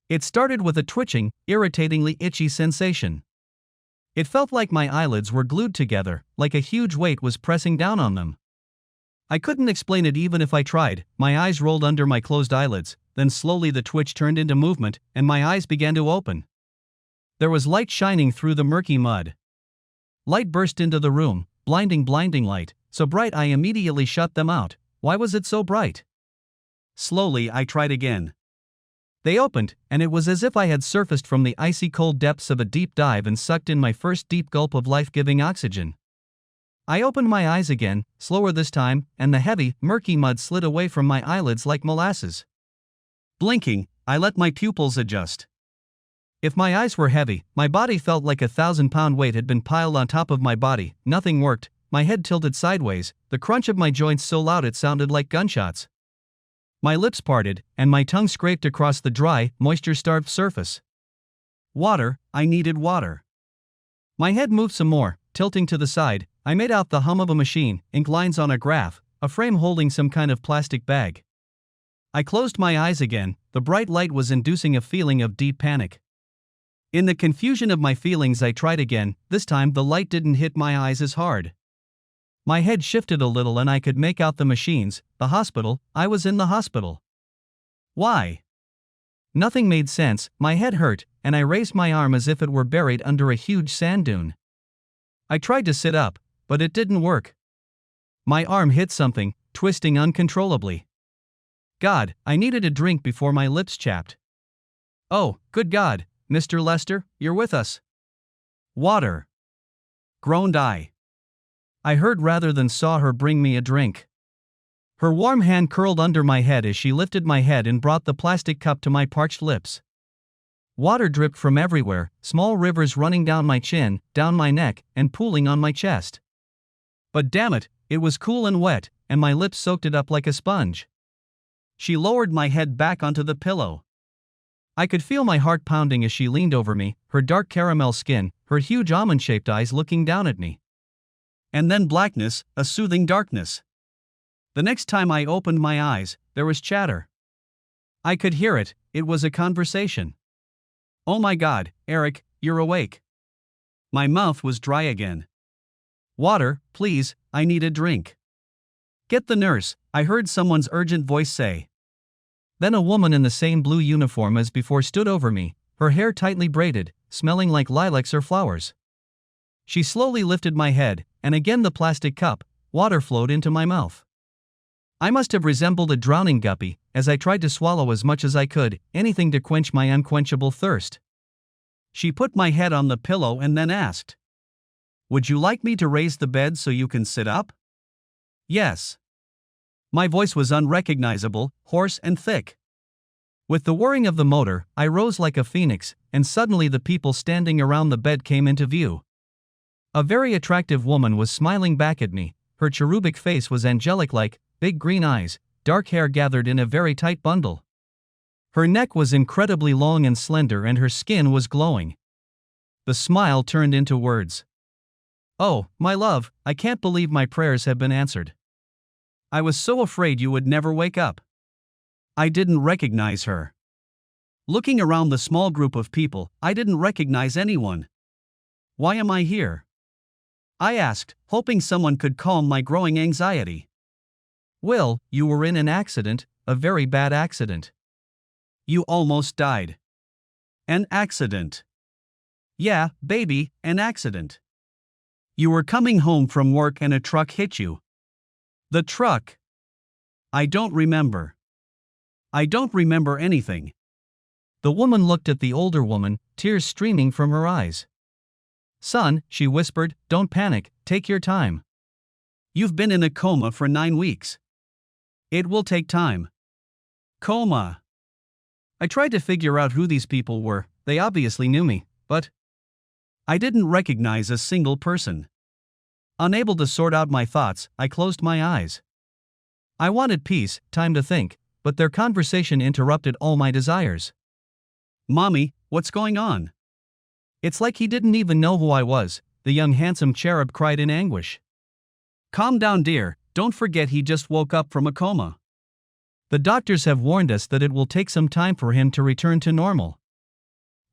It started with a twitching, irritatingly itchy sensation. It felt like my eyelids were glued together, like a huge weight was pressing down on them. I couldn't explain it even if I tried. My eyes rolled under my closed eyelids, then slowly the twitch turned into movement, and my eyes began to open. There was light shining through the murky mud. Light burst into the room, blinding light, so bright I immediately shut them out. Why was it so bright? Slowly I tried again. They opened, and it was as if I had surfaced from the icy cold depths of a deep dive and sucked in my first deep gulp of life-giving oxygen. I opened my eyes again, slower this time, and the heavy, murky mud slid away from my eyelids like molasses. Blinking, I let my pupils adjust. If my eyes were heavy, my body felt like a 1,000-pound weight had been piled on top of my body. Nothing worked, my head tilted sideways, the crunch of my joints so loud it sounded like gunshots. My lips parted, and my tongue scraped across the dry, moisture-starved surface. Water, I needed water. My head moved some more, tilting to the side. I made out the hum of a machine, ink lines on a graph, a frame holding some kind of plastic bag. I closed my eyes again. The bright light was inducing a feeling of deep panic. In the confusion of my feelings I tried again. This time the light didn't hit my eyes as hard. My head shifted a little and I could make out the machines. The hospital. I was in the hospital. Why? Nothing made sense. My head hurt, and I raised my arm as if it were buried under a huge sand dune. I tried to sit up, but it didn't work. My arm hit something, twisting uncontrollably. God, I needed a drink before my lips chapped. Oh, good God, Mr. Lester, you're with us. Water. Groaned I. I heard rather than saw her bring me a drink. Her warm hand curled under my head as she lifted my head and brought the plastic cup to my parched lips. Water dripped from everywhere, small rivers running down my chin, down my neck, and pooling on my chest. But damn it, it was cool and wet, and my lips soaked it up like a sponge. She lowered my head back onto the pillow. I could feel my heart pounding as she leaned over me, her dark caramel skin, her huge almond-shaped eyes looking down at me. And then blackness, a soothing darkness. The next time I opened my eyes, there was chatter. I could hear it. It was a conversation. Oh my God, Eric, you're awake. My mouth was dry again. Water, please, I need a drink. Get the nurse, I heard someone's urgent voice say. Then a woman in the same blue uniform as before stood over me, her hair tightly braided, smelling like lilacs or flowers. She slowly lifted my head, and again the plastic cup, water flowed into my mouth. I must have resembled a drowning guppy, as I tried to swallow as much as I could, anything to quench my unquenchable thirst. She put my head on the pillow and then asked, "Would you like me to raise the bed so you can sit up?" Yes. My voice was unrecognizable, hoarse and thick. With the whirring of the motor, I rose like a phoenix, and suddenly the people standing around the bed came into view. A very attractive woman was smiling back at me. Her cherubic face was angelic-like, big green eyes, dark hair gathered in a very tight bundle. Her neck was incredibly long and slender and her skin was glowing. The smile turned into words. Oh, my love, I can't believe my prayers have been answered. I was so afraid you would never wake up. I didn't recognize her. Looking around the small group of people, I didn't recognize anyone. Why am I here? I asked, hoping someone could calm my growing anxiety. Will, you were in an accident, a very bad accident. You almost died. An accident. Yeah, baby, an accident. You were coming home from work and a truck hit you. The truck. I don't remember. I don't remember anything. The woman looked at the older woman, tears streaming from her eyes. Son, she whispered, don't panic, take your time. You've been in a coma for 9 weeks. It will take time. Coma. I tried to figure out who these people were. They obviously knew me, but I didn't recognize a single person. Unable to sort out my thoughts, I closed my eyes. I wanted peace, time to think, but their conversation interrupted all my desires. Mommy, what's going on? It's like he didn't even know who I was, the young handsome cherub cried in anguish. Calm down, dear, don't forget he just woke up from a coma. The doctors have warned us that it will take some time for him to return to normal.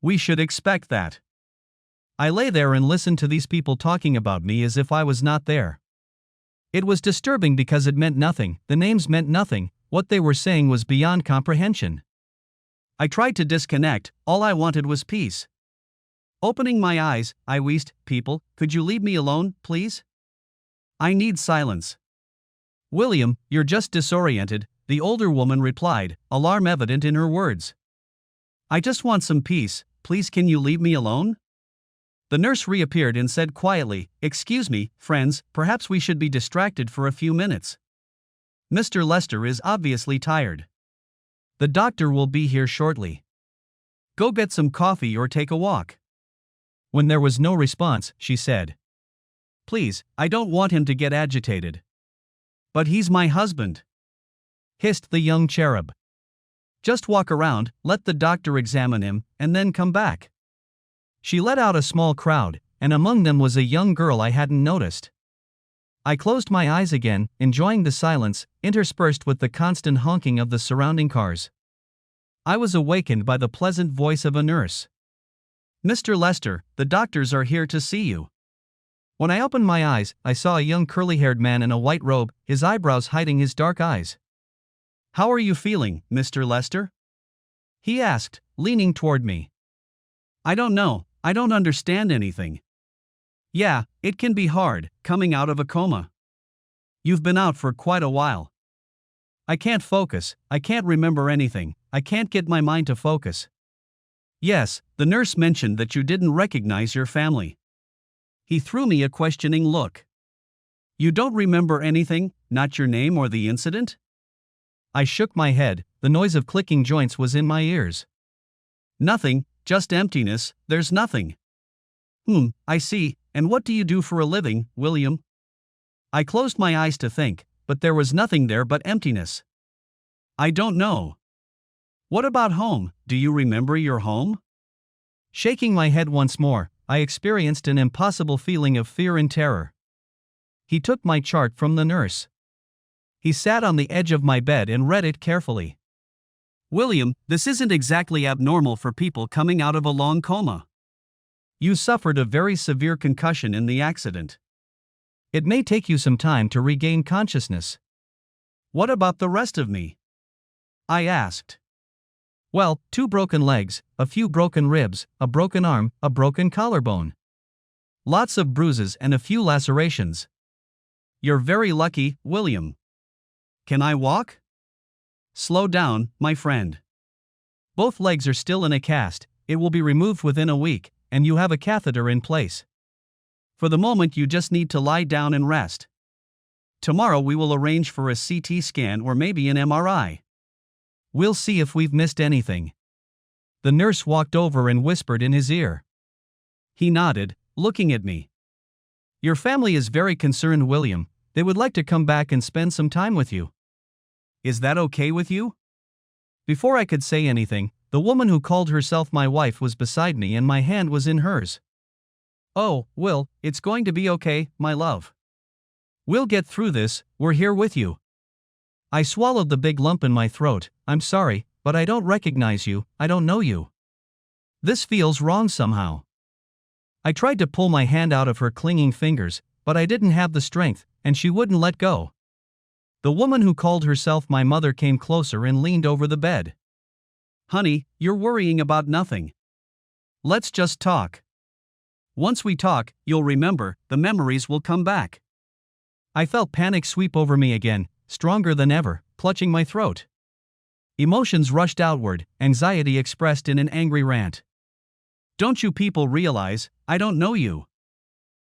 We should expect that. I lay there and listened to these people talking about me as if I was not there. It was disturbing because it meant nothing, the names meant nothing, what they were saying was beyond comprehension. I tried to disconnect, all I wanted was peace. Opening my eyes, I wheezed, "People, could you leave me alone, please? I need silence." "William, you're just disoriented," the older woman replied, alarm evident in her words. "I just want some peace, please can you leave me alone?" The nurse reappeared and said quietly, "Excuse me, friends, perhaps we should be distracted for a few minutes. Mr. Lester is obviously tired. The doctor will be here shortly. Go get some coffee or take a walk." When there was no response, she said, "Please, I don't want him to get agitated." "But he's my husband," hissed the young cherub. "Just walk around, let the doctor examine him, and then come back." She let out a small crowd, and among them was a young girl I hadn't noticed. I closed my eyes again, enjoying the silence, interspersed with the constant honking of the surrounding cars. I was awakened by the pleasant voice of a nurse. "Mr. Lester, the doctors are here to see you." When I opened my eyes, I saw a young curly-haired man in a white robe, his eyebrows hiding his dark eyes. "How are you feeling, Mr. Lester?" he asked, leaning toward me. "I don't know, I don't understand anything." "Yeah, it can be hard, coming out of a coma. You've been out for quite a while." "I can't focus, I can't remember anything, I can't get my mind to focus." "Yes, the nurse mentioned that you didn't recognize your family." He threw me a questioning look. "You don't remember anything, not your name or the incident?" I shook my head, the noise of clicking joints was in my ears. "Nothing, just emptiness, there's nothing." I see, and what do you do for a living, William?" I closed my eyes to think, but there was nothing there but emptiness. "I don't know." "What about home, do you remember your home?" Shaking my head once more, I experienced an impossible feeling of fear and terror. He took my chart from the nurse. He sat on the edge of my bed and read it carefully. "William, this isn't exactly abnormal for people coming out of a long coma. You suffered a very severe concussion in the accident. It may take you some time to regain consciousness." "What about the rest of me?" I asked. "Well, 2 broken legs, a few broken ribs, a broken arm, a broken collarbone. Lots of bruises and a few lacerations." "You're very lucky, William. Can I walk?" "Slow down, my friend. Both legs are still in a cast, it will be removed within a week, and you have a catheter in place. For the moment you just need to lie down and rest. Tomorrow we will arrange for a CT scan or maybe an MRI. We'll see if we've missed anything." The nurse walked over and whispered in his ear. He nodded, looking at me. "Your family is very concerned, William. They would like to come back and spend some time with you. Is that okay with you?" Before I could say anything, the woman who called herself my wife was beside me and my hand was in hers. "Oh, Will, it's going to be okay, my love. We'll get through this, we're here with you." I swallowed the big lump in my throat. "I'm sorry, but I don't recognize you, I don't know you. This feels wrong somehow." I tried to pull my hand out of her clinging fingers, but I didn't have the strength, and she wouldn't let go. The woman who called herself my mother came closer and leaned over the bed. "Honey, you're worrying about nothing. Let's just talk. Once we talk, you'll remember, the memories will come back." I felt panic sweep over me again, stronger than ever, clutching my throat. Emotions rushed outward, anxiety expressed in an angry rant. "Don't you people realize, I don't know you?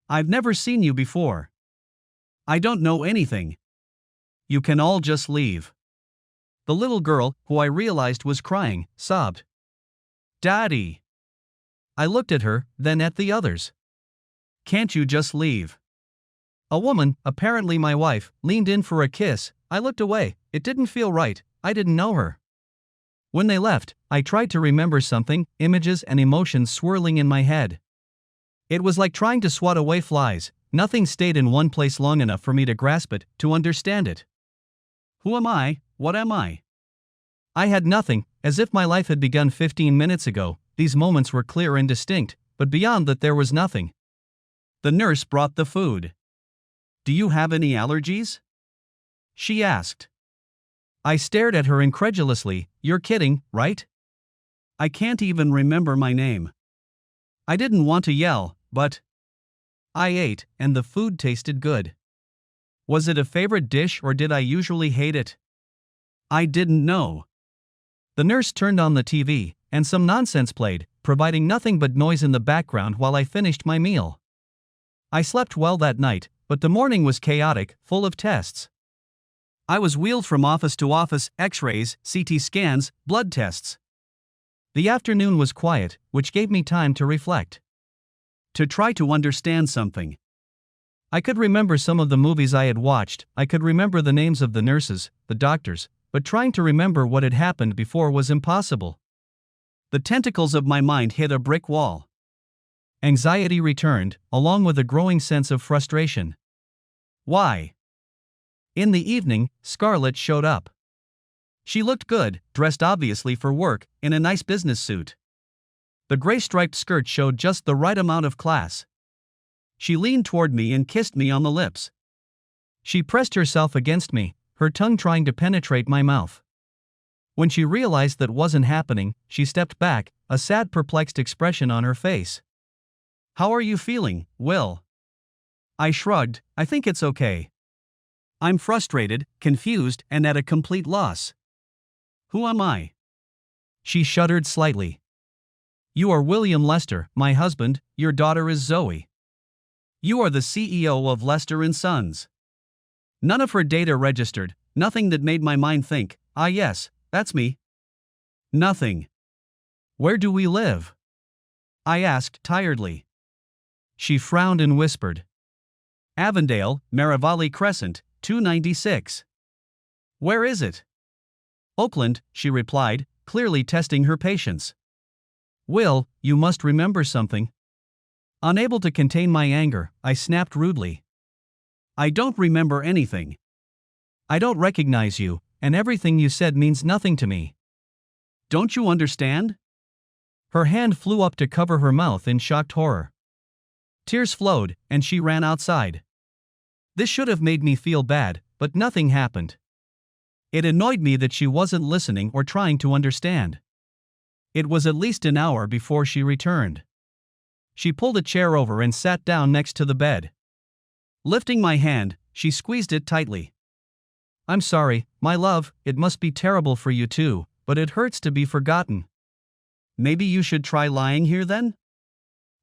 I've never seen you before. I don't know anything. You can all just leave." The little girl, who I realized was crying, sobbed. "Daddy." I looked at her, then at the others. "Can't you just leave?" A woman, apparently my wife, leaned in for a kiss. I looked away, it didn't feel right, I didn't know her. When they left, I tried to remember something, images and emotions swirling in my head. It was like trying to swat away flies, nothing stayed in one place long enough for me to grasp it, to understand it. Who am I? What am I? I had nothing, as if my life had begun 15 minutes ago. These moments were clear and distinct, but beyond that there was nothing. The nurse brought the food. "Do you have any allergies?" she asked. I stared at her incredulously. "You're kidding, right? I can't even remember my name." I didn't want to yell, but I ate, and the food tasted good. Was it a favorite dish or did I usually hate it? I didn't know. The nurse turned on the TV, and some nonsense played, providing nothing but noise in the background while I finished my meal. I slept well that night, but the morning was chaotic, full of tests. I was wheeled from office to office, X-rays, CT scans, blood tests. The afternoon was quiet, which gave me time to reflect. To try to understand something. I could remember some of the movies I had watched, I could remember the names of the nurses, the doctors, but trying to remember what had happened before was impossible. The tentacles of my mind hit a brick wall. Anxiety returned, along with a growing sense of frustration. Why? In the evening, Scarlett showed up. She looked good, dressed obviously for work, in a nice business suit. The gray striped skirt showed just the right amount of class. She leaned toward me and kissed me on the lips. She pressed herself against me, her tongue trying to penetrate my mouth. When she realized that wasn't happening, she stepped back, a sad, perplexed expression on her face. "How are you feeling, Will?" I shrugged. "I think it's okay. I'm frustrated, confused, and at a complete loss." "Who am I?" She shuddered slightly. "You are William Lester, my husband, your daughter is Zoe. You are the CEO of Lester & Sons." None of her data registered, nothing that made my mind think, "Ah yes, that's me." Nothing. "Where do we live?" I asked tiredly. She frowned and whispered. "Avondale, Marivalli Crescent, 296. "Where is it?" "Oakland," she replied, clearly testing her patience. "Will, you must remember something." Unable to contain my anger, I snapped rudely. "I don't remember anything. I don't recognize you, and everything you said means nothing to me. Don't you understand?" Her hand flew up to cover her mouth in shocked horror. Tears flowed, and she ran outside. This should have made me feel bad, but nothing happened. It annoyed me that she wasn't listening or trying to understand. It was at least an hour before she returned. She pulled a chair over and sat down next to the bed. Lifting my hand, she squeezed it tightly. "I'm sorry, my love, it must be terrible for you too, but it hurts to be forgotten. Maybe you should try lying here then?"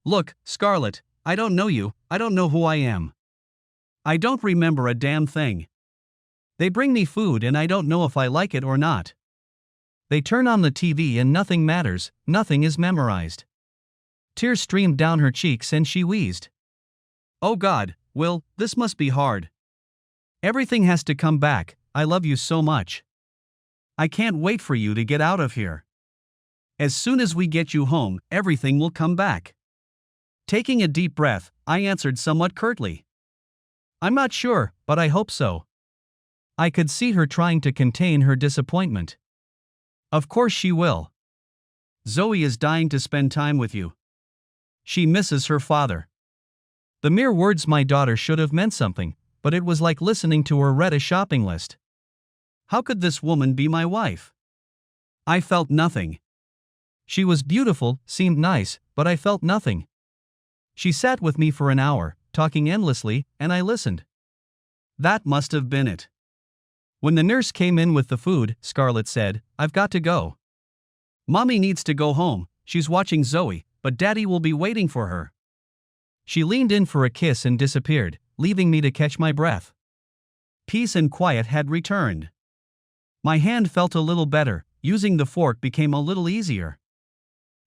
"Look, Scarlett, I don't know you, I don't know who I am. I don't remember a damn thing. They bring me food and I don't know if I like it or not. They turn on the TV and nothing matters, nothing is memorized." Tears streamed down her cheeks and she wheezed. "Oh God, Will, this must be hard. Everything has to come back, I love you so much. I can't wait for you to get out of here. As soon as we get you home, everything will come back." Taking a deep breath, I answered somewhat curtly. "I'm not sure, but I hope so." I could see her trying to contain her disappointment. "Of course she will. Zoe is dying to spend time with you. She misses her father." The mere words my daughter should have meant something, but it was like listening to her read a shopping list. How could this woman be my wife? I felt nothing. She was beautiful, seemed nice, but I felt nothing. She sat with me for an hour, talking endlessly, and I listened. That must have been it. When the nurse came in with the food, Scarlett said, "I've got to go. Mommy needs to go home, she's watching Zoe, but Daddy will be waiting for her." She leaned in for a kiss and disappeared, leaving me to catch my breath. Peace and quiet had returned. My hand felt a little better, using the fork became a little easier.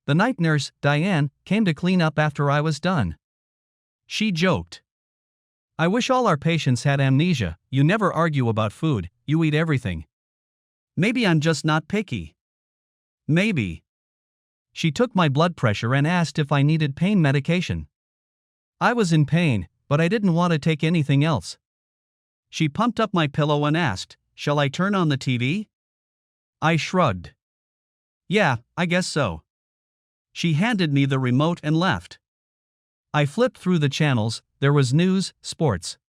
The night nurse, Diane, came to clean up after I was done. She joked. "I wish all our patients had amnesia, you never argue about food, you eat everything. Maybe I'm just not picky. Maybe." She took my blood pressure and asked if I needed pain medication. I was in pain, but I didn't want to take anything else. She pumped up my pillow and asked, "Shall I turn on the TV?" I shrugged. Yeah, I guess so. She handed me the remote and left. I flipped through the channels, there was news, sports.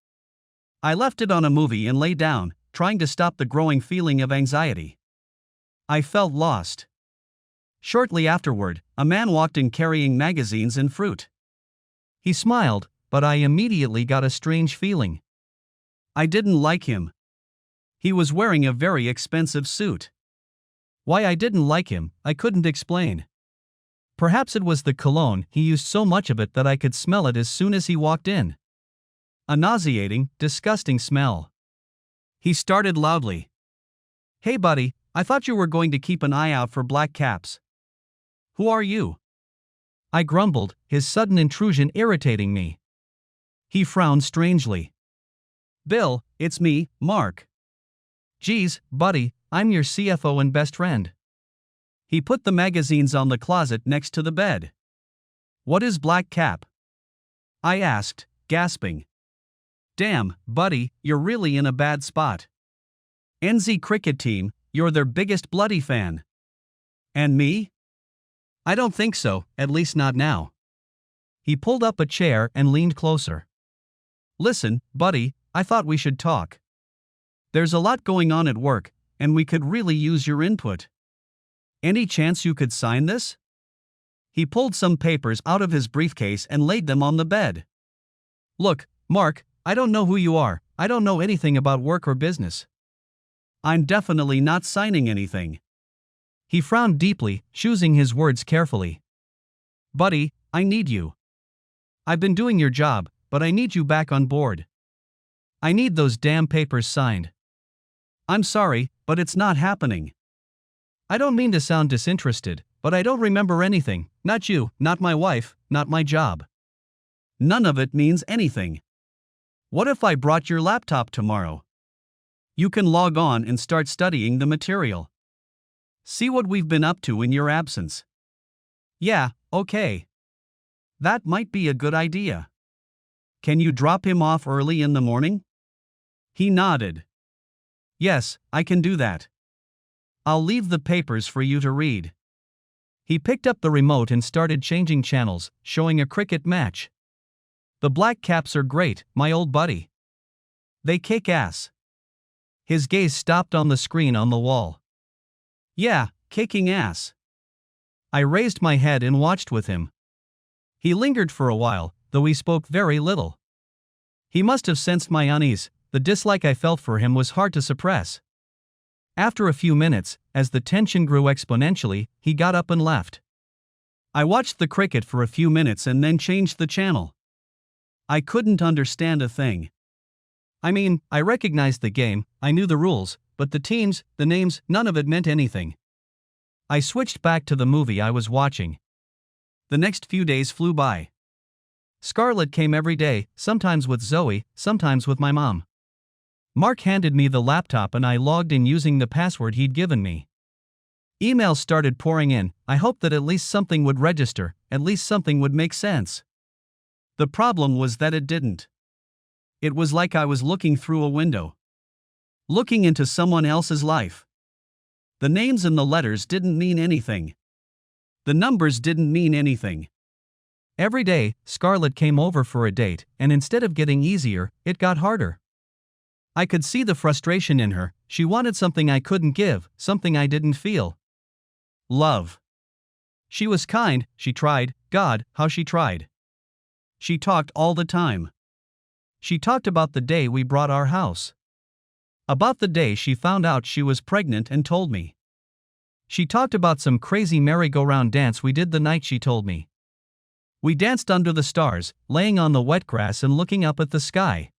I left it on a movie and lay down, trying to stop the growing feeling of anxiety. I felt lost. Shortly afterward, a man walked in carrying magazines and fruit. He smiled, but I immediately got a strange feeling. I didn't like him. He was wearing a very expensive suit. Why I didn't like him, I couldn't explain. Perhaps it was the cologne, he used so much of it that I could smell it as soon as he walked in. A nauseating, disgusting smell. He started loudly. Hey buddy, I thought you were going to keep an eye out for black caps. Who are you? I grumbled, his sudden intrusion irritating me. He frowned strangely. Bill, it's me, Mark. Geez, buddy, I'm your CFO and best friend. He put the magazines on the closet next to the bed. What is black cap? I asked, gasping. Damn, buddy, you're really in a bad spot. NZ cricket team, you're their biggest bloody fan. And me? I don't think so, at least not now. He pulled up a chair and leaned closer. Listen, buddy, I thought we should talk. There's a lot going on at work, and we could really use your input. Any chance you could sign this? He pulled some papers out of his briefcase and laid them on the bed. Look, Mark, I don't know who you are, I don't know anything about work or business. I'm definitely not signing anything. He frowned deeply, choosing his words carefully. Buddy, I need you. I've been doing your job, but I need you back on board. I need those damn papers signed. I'm sorry, but it's not happening. I don't mean to sound disinterested, but I don't remember anything, not you, not my wife, not my job. None of it means anything. What if I brought your laptop tomorrow? You can log on and start studying the material. See what we've been up to in your absence. Yeah, okay. That might be a good idea. Can you drop him off early in the morning? He nodded. Yes, I can do that. I'll leave the papers for you to read. He picked up the remote and started changing channels, showing a cricket match. The Black Caps are great, my old buddy. They kick ass. His gaze stopped on the screen on the wall. Yeah, kicking ass. I raised my head and watched with him. He lingered for a while, though he spoke very little. He must have sensed my unease, the dislike I felt for him was hard to suppress. After a few minutes, as the tension grew exponentially, he got up and left. I watched the cricket for a few minutes and then changed the channel. I couldn't understand a thing. I mean, I recognized the game, I knew the rules, but the teams, the names, none of it meant anything. I switched back to the movie I was watching. The next few days flew by. Scarlett came every day, sometimes with Zoe, sometimes with my mom. Mark handed me the laptop and I logged in using the password he'd given me. Emails started pouring in, I hoped that at least something would register, at least something would make sense. The problem was that it didn't. It was like I was looking through a window. Looking into someone else's life. The names and the letters didn't mean anything. The numbers didn't mean anything. Every day, Scarlett came over for a date, and instead of getting easier, it got harder. I could see the frustration in her, she wanted something I couldn't give, something I didn't feel. Love. She was kind, she tried, God, how she tried. She talked all the time. She talked about the day we bought our house. About the day she found out she was pregnant and told me. She talked about some crazy merry-go-round dance we did the night she told me. We danced under the stars, laying on the wet grass and looking up at the sky.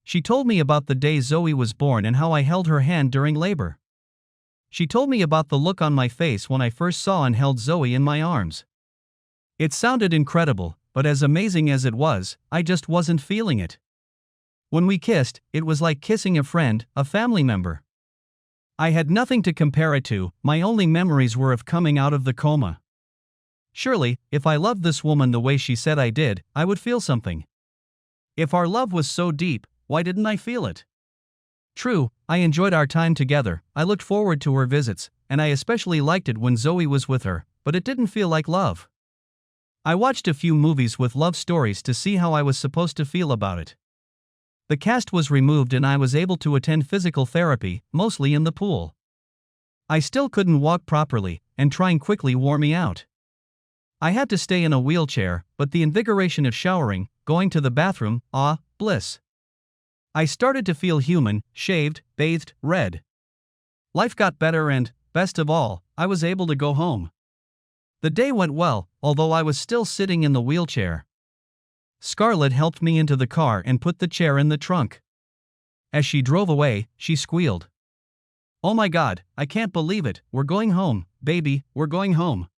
She told me about the day Zoe was born and how I held her hand during labor. She told me about the look on my face when I first saw and held Zoe in my arms. It sounded incredible, but as amazing as it was, I just wasn't feeling it. When we kissed, it was like kissing a friend, a family member. I had nothing to compare it to, my only memories were of coming out of the coma. Surely, if I loved this woman the way she said I did, I would feel something. If our love was so deep, why didn't I feel it? True, I enjoyed our time together, I looked forward to her visits, and I especially liked it when Zoe was with her, but it didn't feel like love. I watched a few movies with love stories to see how I was supposed to feel about it. The cast was removed and I was able to attend physical therapy, mostly in the pool. I still couldn't walk properly, and trying quickly wore me out. I had to stay in a wheelchair, but the invigoration of showering, going to the bathroom, bliss. I started to feel human, shaved, bathed, red. Life got better and, best of all, I was able to go home. The day went well, although I was still sitting in the wheelchair. Scarlett helped me into the car and put the chair in the trunk. As she drove away, she squealed. "Oh my God, I can't believe it, we're going home, baby, we're going home."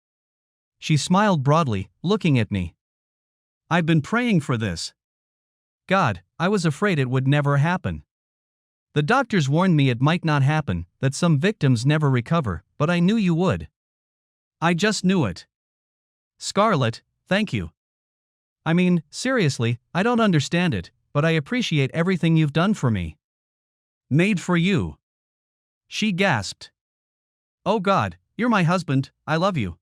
She smiled broadly, looking at me. "I've been praying for this. God, I was afraid it would never happen. The doctors warned me it might not happen, that some victims never recover, but I knew you would. I just knew it. Scarlett, thank you. I mean, seriously, I don't understand it, but I appreciate everything you've done for me. Made for you." She gasped. "Oh God, you're my husband, I love you."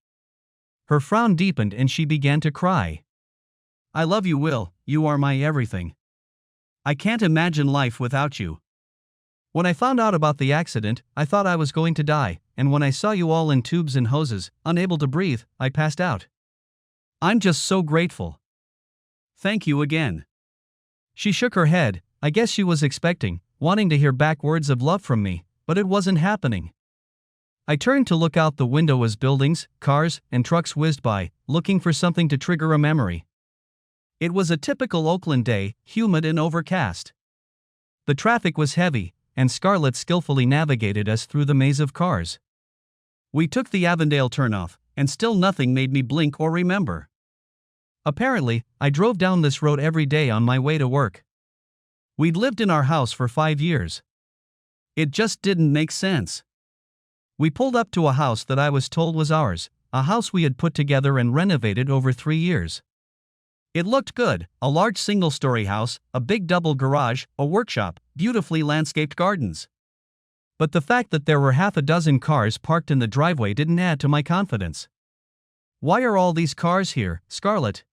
Her frown deepened and she began to cry. "I love you, Will, you are my everything. I can't imagine life without you. When I found out about the accident, I thought I was going to die, and when I saw you all in tubes and hoses, unable to breathe, I passed out. I'm just so grateful. Thank you again." She shook her head. I guess she was expecting, wanting to hear back words of love from me, but it wasn't happening. I turned to look out the window as buildings, cars, and trucks whizzed by, looking for something to trigger a memory. It was a typical Oakland day, humid and overcast. The traffic was heavy, and Scarlett skillfully navigated us through the maze of cars. We took the Avondale turnoff, and still nothing made me blink or remember. Apparently, I drove down this road every day on my way to work. We'd lived in our house for 5 years. It just didn't make sense. We pulled up to a house that I was told was ours, a house we had put together and renovated over 3 years. It looked good, a large single-story house, a big double garage, a workshop, beautifully landscaped gardens. But the fact that there were half a dozen cars parked in the driveway didn't add to my confidence. "Why are all these cars here, Scarlett?"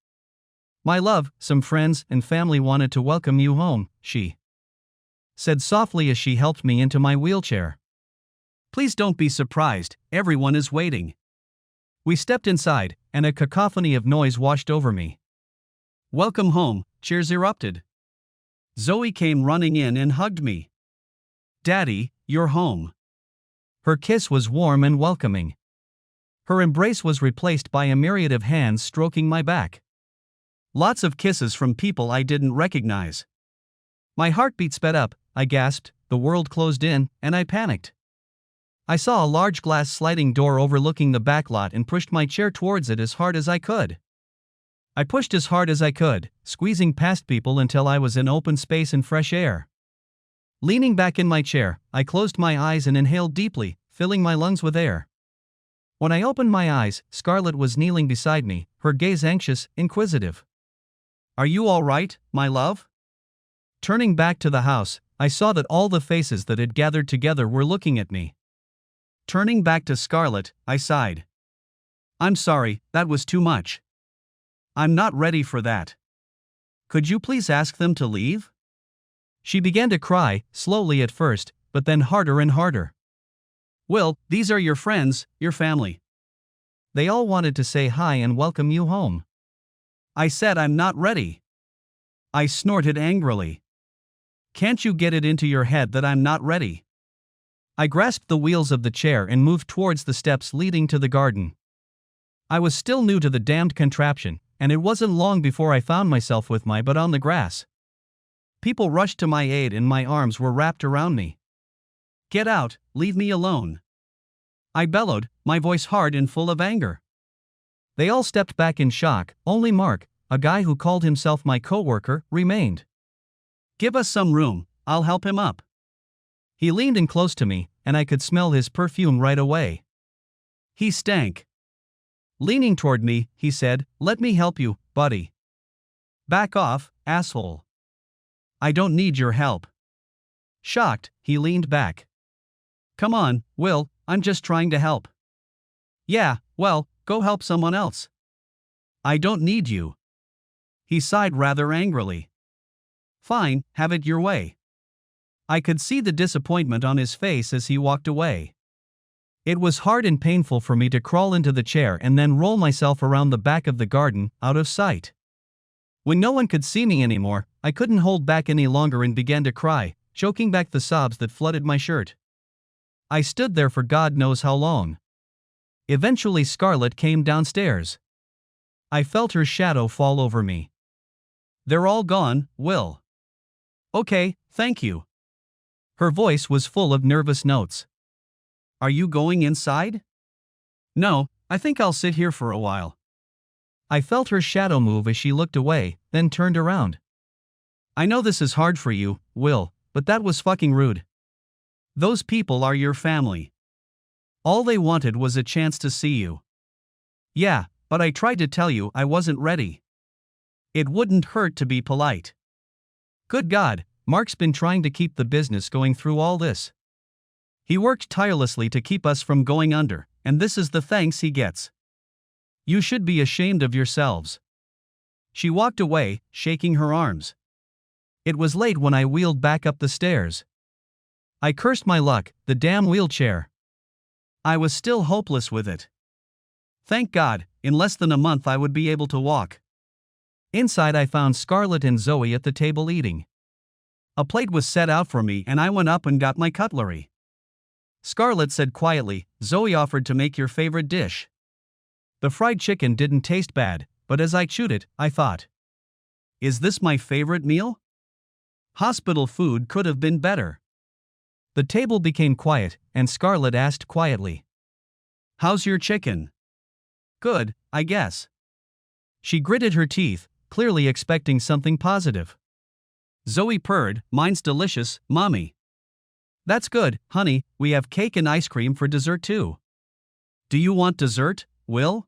"My love, some friends and family wanted to welcome you home," she said softly as she helped me into my wheelchair. "Please don't be surprised, everyone is waiting." We stepped inside, and a cacophony of noise washed over me. "Welcome home," cheers erupted. Zoe came running in and hugged me. "Daddy, you're home." Her kiss was warm and welcoming. Her embrace was replaced by a myriad of hands stroking my back. Lots of kisses from people I didn't recognize. My heartbeat sped up, I gasped, the world closed in, and I panicked. I saw a large glass sliding door overlooking the back lot and pushed my chair towards it as hard as I could. I pushed as hard as I could, squeezing past people until I was in open space and fresh air. Leaning back in my chair, I closed my eyes and inhaled deeply, filling my lungs with air. When I opened my eyes, Scarlett was kneeling beside me, her gaze anxious, inquisitive. "Are you all right, my love?" Turning back to the house, I saw that all the faces that had gathered together were looking at me. Turning back to Scarlett, I sighed. "I'm sorry, that was too much. I'm not ready for that. Could you please ask them to leave?" She began to cry, slowly at first, but then harder and harder. "Will, these are your friends, your family. They all wanted to say hi and welcome you home." I said I'm not ready. I snorted angrily. "Can't you get it into your head that I'm not ready?" I grasped the wheels of the chair and moved towards the steps leading to the garden. I was still new to the damned contraption, and it wasn't long before I found myself with my butt on the grass. People rushed to my aid and my arms were wrapped around me. "Get out, leave me alone," I bellowed, my voice hard and full of anger. They all stepped back in shock, only Mark, a guy who called himself my coworker, remained. "Give us some room, I'll help him up." He leaned in close to me, and I could smell his perfume right away. He stank. Leaning toward me, he said, "Let me help you, buddy." "Back off, asshole. I don't need your help." Shocked, he leaned back. Come on, Will, I'm just trying to help. Yeah, well, go help someone else. I don't need you. He sighed rather angrily. Fine, have it your way. I could see the disappointment on his face as he walked away. It was hard and painful for me to crawl into the chair and then roll myself around the back of the garden, out of sight. When no one could see me anymore, I couldn't hold back any longer and began to cry, choking back the sobs that flooded my shirt. I stood there for God knows how long. Eventually Scarlett came downstairs. I felt her shadow fall over me. They're all gone, Will. Okay, thank you. Her voice was full of nervous notes. Are you going inside? No, I think I'll sit here for a while. I felt her shadow move as she looked away, then turned around. I know this is hard for you, Will, but that was fucking rude. Those people are your family. All they wanted was a chance to see you. Yeah, but I tried to tell you I wasn't ready. It wouldn't hurt to be polite. Good God, Mark's been trying to keep the business going through all this. He worked tirelessly to keep us from going under, and this is the thanks he gets. You should be ashamed of yourselves. She walked away, shaking her arms. It was late when I wheeled back up the stairs. I cursed my luck, the damn wheelchair. I was still hopeless with it. Thank God, in less than a month I would be able to walk. Inside I found Scarlett and Zoe at the table eating. A plate was set out for me and I went up and got my cutlery. Scarlett said quietly, Zoe offered to make your favorite dish. The fried chicken didn't taste bad, but as I chewed it, I thought, is this my favorite meal? Hospital food could have been better. The table became quiet, and Scarlett asked quietly, how's your chicken? Good, I guess. She gritted her teeth, clearly expecting something positive. Zoe purred, mine's delicious, Mommy. That's good, honey, we have cake and ice cream for dessert too. Do you want dessert, Will?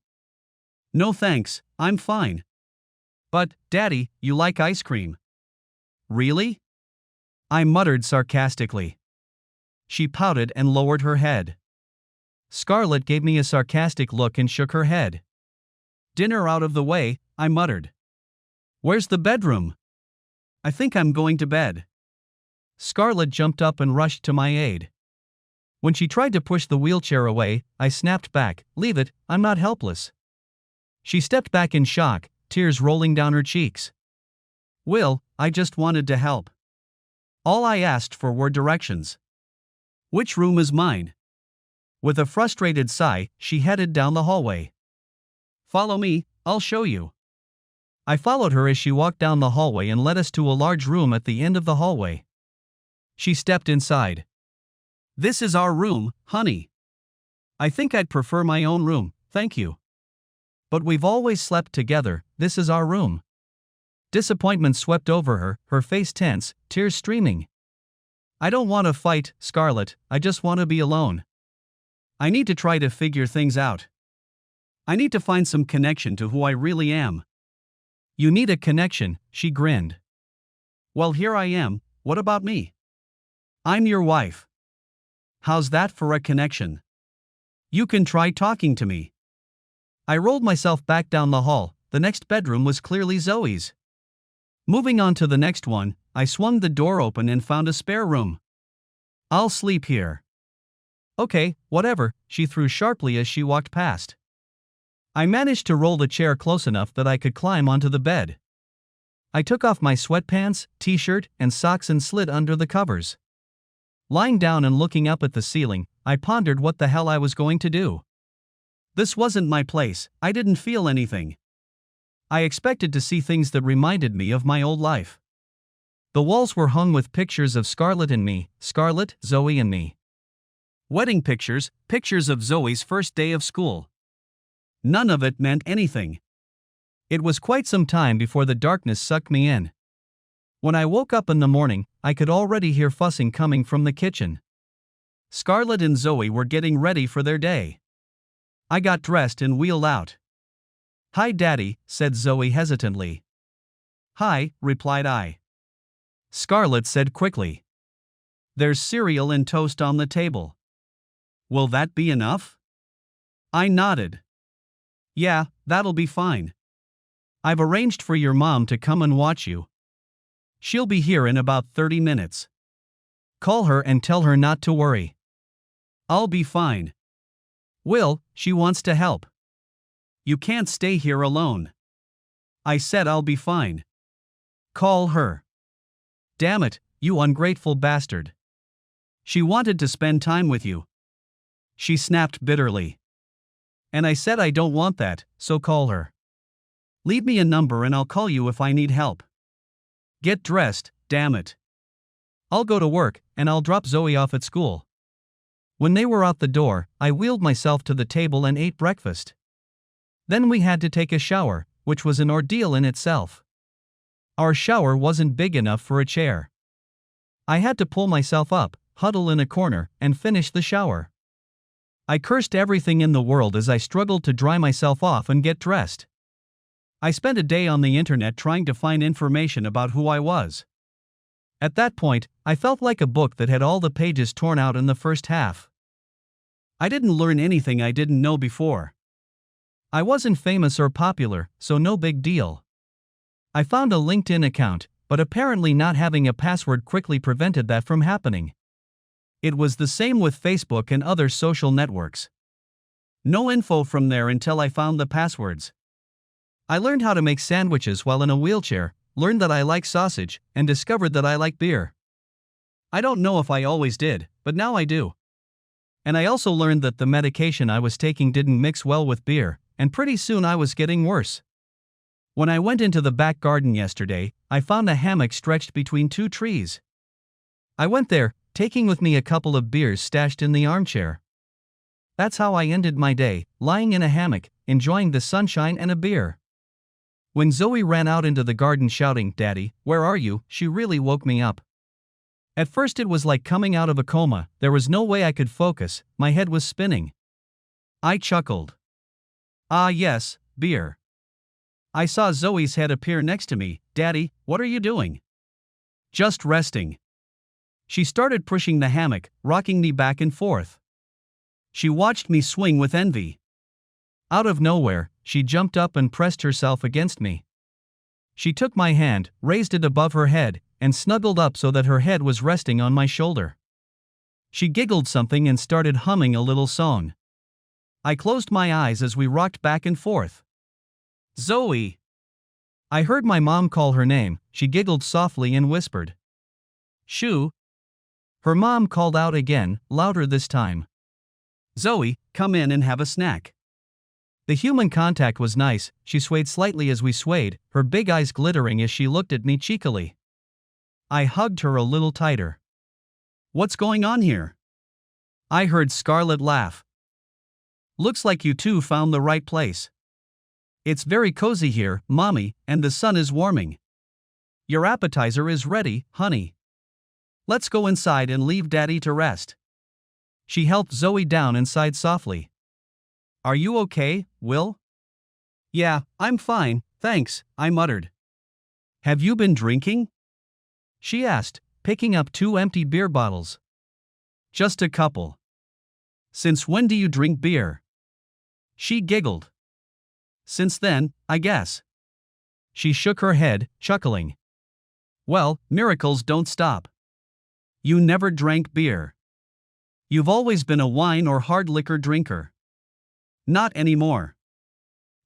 No thanks, I'm fine. But, Daddy, you like ice cream. Really? I muttered sarcastically. She pouted and lowered her head. Scarlett gave me a sarcastic look and shook her head. Dinner out of the way, I muttered. Where's the bedroom? I think I'm going to bed. Scarlett jumped up and rushed to my aid. When she tried to push the wheelchair away, I snapped back, leave it, I'm not helpless. She stepped back in shock, tears rolling down her cheeks. Will, I just wanted to help. All I asked for were directions. Which room is mine? With a frustrated sigh, she headed down the hallway. Follow me, I'll show you. I followed her as she walked down the hallway and led us to a large room at the end of the hallway. She stepped inside. This is our room, honey. I think I'd prefer my own room, thank you. But we've always slept together, this is our room. Disappointment swept over her, her face tense, tears streaming. I don't want to fight, Scarlett, I just want to be alone. I need to try to figure things out. I need to find some connection to who I really am. You need a connection, she grinned. Well, here I am, what about me? I'm your wife. How's that for a connection? You can try talking to me. I rolled myself back down the hall, the next bedroom was clearly Zoe's. Moving on to the next one, I swung the door open and found a spare room. I'll sleep here. Okay, whatever, she threw sharply as she walked past. I managed to roll the chair close enough that I could climb onto the bed. I took off my sweatpants, t-shirt, and socks and slid under the covers. Lying down and looking up at the ceiling, I pondered what the hell I was going to do. This wasn't my place, I didn't feel anything. I expected to see things that reminded me of my old life. The walls were hung with pictures of Scarlett and me, Scarlett, Zoe and me. Wedding pictures, pictures of Zoe's first day of school. None of it meant anything. It was quite some time before the darkness sucked me in. When I woke up in the morning, I could already hear fussing coming from the kitchen. Scarlett and Zoe were getting ready for their day. I got dressed and wheeled out. Hi, Daddy, said Zoe hesitantly. Hi, replied I. Scarlett said quickly. There's cereal and toast on the table. Will that be enough? I nodded. Yeah, that'll be fine. I've arranged for your mom to come and watch you. She'll be here in about 30 minutes. Call her and tell her not to worry. I'll be fine. Will, she wants to help. You can't stay here alone. I said I'll be fine. Call her. Damn it, you ungrateful bastard. She wanted to spend time with you. She snapped bitterly. And I said I don't want that, so call her. Leave me a number and I'll call you if I need help. Get dressed, damn it. I'll go to work, and I'll drop Zoe off at school. When they were out the door, I wheeled myself to the table and ate breakfast. Then we had to take a shower, which was an ordeal in itself. Our shower wasn't big enough for a chair. I had to pull myself up, huddle in a corner, and finish the shower. I cursed everything in the world as I struggled to dry myself off and get dressed. I spent a day on the internet trying to find information about who I was. At that point, I felt like a book that had all the pages torn out in the first half. I didn't learn anything I didn't know before. I wasn't famous or popular, so no big deal. I found a LinkedIn account, but apparently not having a password quickly prevented that from happening. It was the same with Facebook and other social networks. No info from there until I found the passwords. I learned how to make sandwiches while in a wheelchair, learned that I like sausage, and discovered that I like beer. I don't know if I always did, but now I do. And I also learned that the medication I was taking didn't mix well with beer, and pretty soon I was getting worse. When I went into the back garden yesterday, I found a hammock stretched between two trees. I went there, taking with me a couple of beers stashed in the armchair. That's how I ended my day, lying in a hammock, enjoying the sunshine and a beer. When Zoe ran out into the garden shouting, "Daddy, where are you?" she really woke me up. At first it was like coming out of a coma, there was no way I could focus, my head was spinning. I chuckled. Ah yes, beer. I saw Zoe's head appear next to me. "Daddy, what are you doing?" "Just resting." She started pushing the hammock, rocking me back and forth. She watched me swing with envy. Out of nowhere, she jumped up and pressed herself against me. She took my hand, raised it above her head, and snuggled up so that her head was resting on my shoulder. She giggled something and started humming a little song. I closed my eyes as we rocked back and forth. "Zoe!" I heard my mom call her name. She giggled softly and whispered, "Shoo!" Her mom called out again, louder this time. "Zoe, come in and have a snack." The human contact was nice. She swayed slightly as we swayed, her big eyes glittering as she looked at me cheekily. I hugged her a little tighter. "What's going on here?" I heard Scarlett laugh. "Looks like you two found the right place. It's very cozy here, Mommy, and the sun is warming. Your appetizer is ready, honey. Let's go inside and leave Daddy to rest." She helped Zoe down inside softly. "Are you okay, Will?" "Yeah, I'm fine, thanks," I muttered. "Have you been drinking?" she asked, picking up 2 empty beer bottles. "Just a couple." "Since when do you drink beer?" She giggled. "Since then, I guess." She shook her head, chuckling. "Well, miracles don't stop. You never drank beer. You've always been a wine or hard liquor drinker." "Not anymore."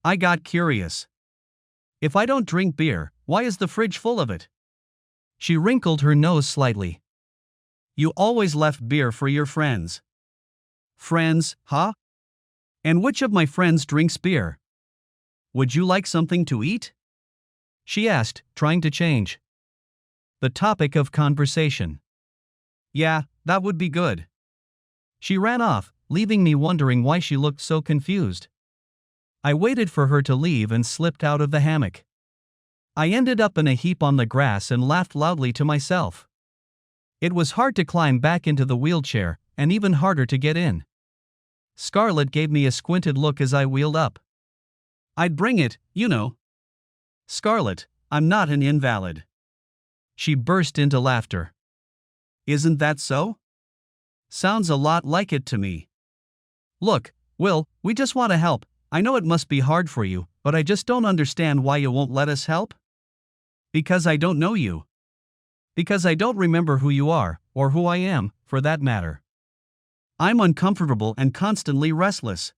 I got curious. "If I don't drink beer, why is the fridge full of it?" She wrinkled her nose slightly. "You always left beer for your friends." "Friends, huh? And which of my friends drinks beer? Would you like something to eat?" she asked, trying to change the topic of conversation. "Yeah, that would be good." She ran off, leaving me wondering why she looked so confused. I waited for her to leave and slipped out of the hammock. I ended up in a heap on the grass and laughed loudly to myself. It was hard to climb back into the wheelchair, and even harder to get in. Scarlett gave me a squinted look as I wheeled up. "I'd bring it, you know." "Scarlett, I'm not an invalid." She burst into laughter. Isn't that so? Sounds a lot like it to me. Look, Will, we just want to help. I know it must be hard for you, but I just don't understand why you won't let us help. Because I don't know you. Because I don't remember who you are, or who I am, for that matter. I'm uncomfortable and constantly restless.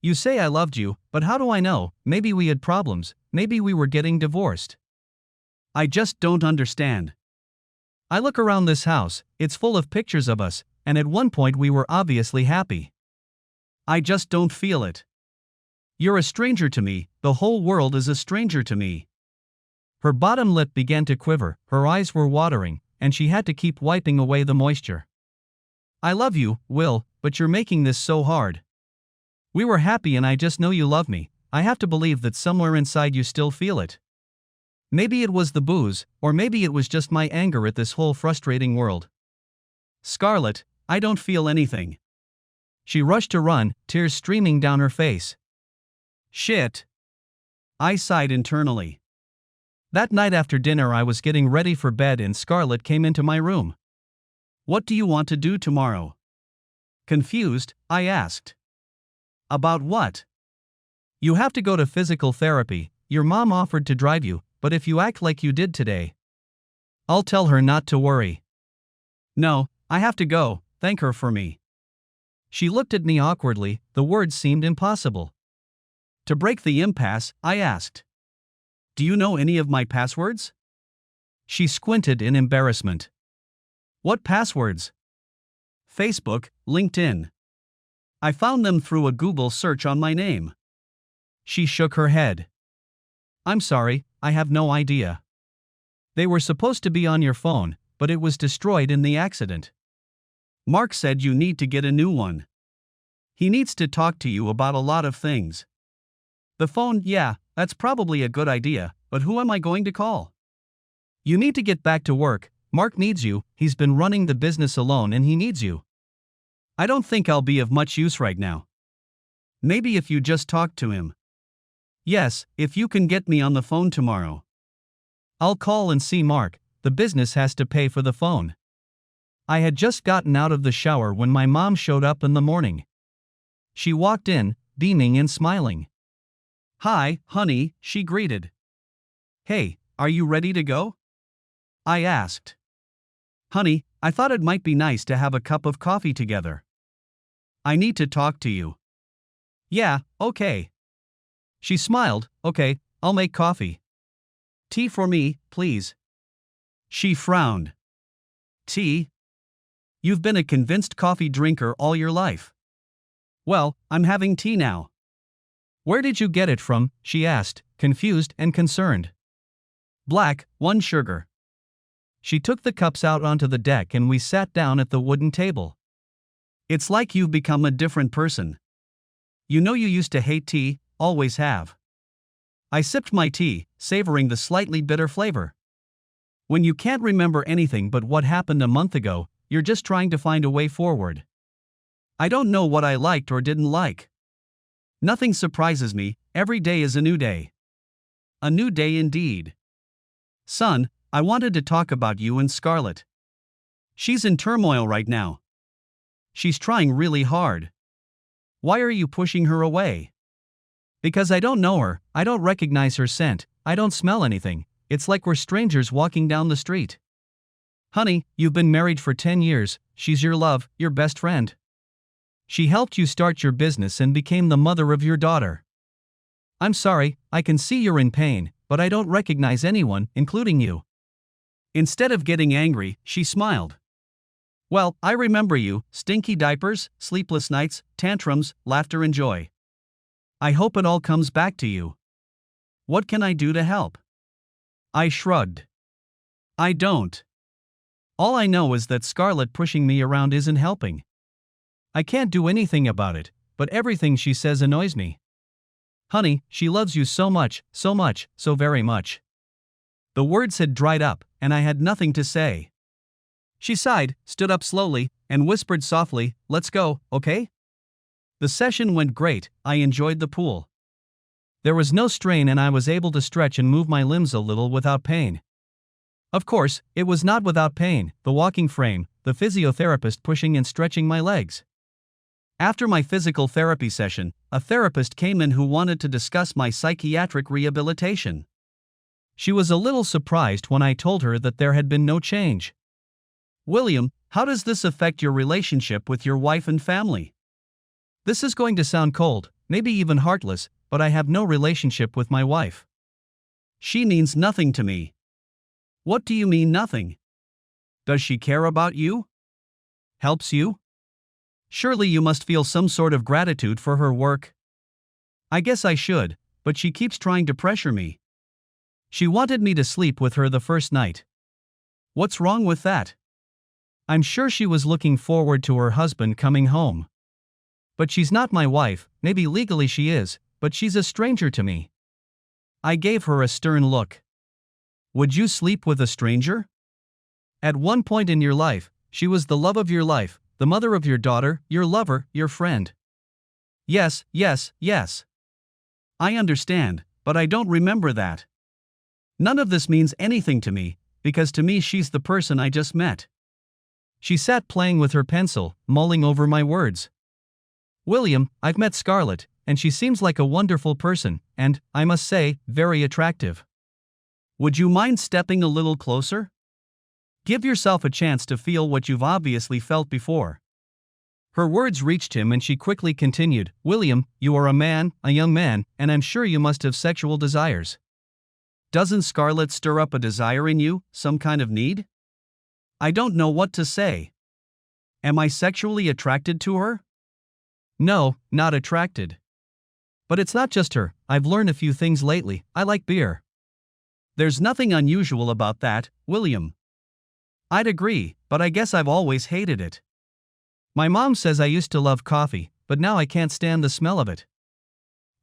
You say I loved you, but how do I know? Maybe we had problems, maybe we were getting divorced. I just don't understand. I look around this house, it's full of pictures of us, and at one point we were obviously happy. I just don't feel it. You're a stranger to me, the whole world is a stranger to me. Her bottom lip began to quiver, her eyes were watering, and she had to keep wiping away the moisture. I love you, Will, but you're making this so hard. We were happy and I just know you love me. I have to believe that somewhere inside you still feel it. Maybe it was the booze, or maybe it was just my anger at this whole frustrating world. Scarlett, I don't feel anything. She rushed to run, tears streaming down her face. Shit. I sighed internally. That night after dinner I was getting ready for bed and Scarlett came into my room. What do you want to do tomorrow? Confused, I asked. About what? You have to go to physical therapy. Your mom offered to drive you, but if you act like you did today, I'll tell her not to worry. No, I have to go, thank her for me. She looked at me awkwardly, the words seemed impossible. To break the impasse, I asked, do you know any of my passwords? She squinted in embarrassment. What passwords? Facebook, LinkedIn. I found them through a Google search on my name. She shook her head. I'm sorry, I have no idea. They were supposed to be on your phone, but it was destroyed in the accident. Mark said you need to get a new one. He needs to talk to you about a lot of things. The phone, yeah, that's probably a good idea, but who am I going to call? You need to get back to work. Mark needs you, he's been running the business alone and he needs you. I don't think I'll be of much use right now. Maybe if you just talk to him. Yes, if you can get me on the phone tomorrow. I'll call and see Mark, the business has to pay for the phone. I had just gotten out of the shower when my mom showed up in the morning. She walked in, beaming and smiling. Hi, honey, she greeted. Hey, are you ready to go? I asked. Honey, I thought it might be nice to have a cup of coffee together. I need to talk to you. Yeah, okay. She smiled, okay, I'll make coffee. Tea for me, please. She frowned. Tea? You've been a convinced coffee drinker all your life. Well, I'm having tea now. Where did you get it from? She asked, confused and concerned. Black, 1 sugar. She took the cups out onto the deck and we sat down at the wooden table. It's like you've become a different person. You know you used to hate tea, always have. I sipped my tea, savoring the slightly bitter flavor. When you can't remember anything but what happened a month ago, you're just trying to find a way forward. I don't know what I liked or didn't like. Nothing surprises me, every day is a new day. A new day indeed. Son, I wanted to talk about you and Scarlett. She's in turmoil right now. She's trying really hard. Why are you pushing her away? Because I don't know her, I don't recognize her scent, I don't smell anything, it's like we're strangers walking down the street. Honey, you've been married for 10 years, she's your love, your best friend. She helped you start your business and became the mother of your daughter. I'm sorry, I can see you're in pain, but I don't recognize anyone, including you. Instead of getting angry, she smiled. Well, I remember you, stinky diapers, sleepless nights, tantrums, laughter and joy. I hope it all comes back to you. What can I do to help? I shrugged. I don't. All I know is that Scarlett pushing me around isn't helping. I can't do anything about it, but everything she says annoys me. Honey, she loves you so much, so very much. The words had dried up, and I had nothing to say. She sighed, stood up slowly, and whispered softly, let's go, okay? The session went great, I enjoyed the pool. There was no strain and I was able to stretch and move my limbs a little without pain. Of course, it was not without pain, the walking frame, the physiotherapist pushing and stretching my legs. After my physical therapy session, a therapist came in who wanted to discuss my psychiatric rehabilitation. She was a little surprised when I told her that there had been no change. "William, how does this affect your relationship with your wife and family?" This is going to sound cold, maybe even heartless, but I have no relationship with my wife. She means nothing to me. What do you mean nothing? Does she care about you? Helps you? Surely you must feel some sort of gratitude for her work. I guess I should, but she keeps trying to pressure me. She wanted me to sleep with her the first night. What's wrong with that? I'm sure she was looking forward to her husband coming home. But she's not my wife, maybe legally she is, but she's a stranger to me. I gave her a stern look. Would you sleep with a stranger? At one point in your life, she was the love of your life, the mother of your daughter, your lover, your friend. Yes, yes, yes. I understand, but I don't remember that. None of this means anything to me, because to me she's the person I just met. She sat playing with her pencil, mulling over my words. William, I've met Scarlett, and she seems like a wonderful person, and, I must say, very attractive. Would you mind stepping a little closer? Give yourself a chance to feel what you've obviously felt before. Her words reached him and she quickly continued, William, you are a man, a young man, and I'm sure you must have sexual desires. Doesn't Scarlett stir up a desire in you, some kind of need? I don't know what to say. Am I sexually attracted to her? No, not attracted. But it's not just her, I've learned a few things lately. I like beer. There's nothing unusual about that, William. I'd agree, but I guess I've always hated it. My mom says I used to love coffee, but now I can't stand the smell of it.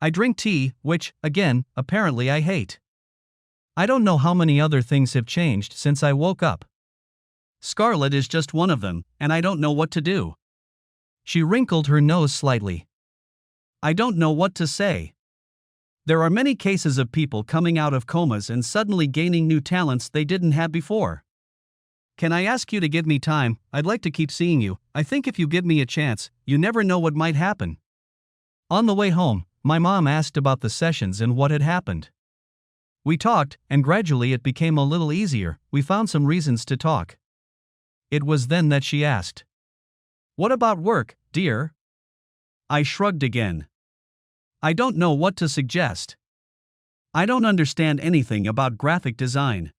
I drink tea, which, again, apparently I hate. I don't know how many other things have changed since I woke up. Scarlett is just one of them, and I don't know what to do. She wrinkled her nose slightly. I don't know what to say. There are many cases of people coming out of comas and suddenly gaining new talents they didn't have before. Can I ask you to give me time? I'd like to keep seeing you. I think if you give me a chance, you never know what might happen. On the way home, my mom asked about the sessions and what had happened. We talked, and gradually it became a little easier. We found some reasons to talk. It was then that she asked, "What about work, dear?" I shrugged again. I don't know what to suggest. I don't understand anything about graphic design.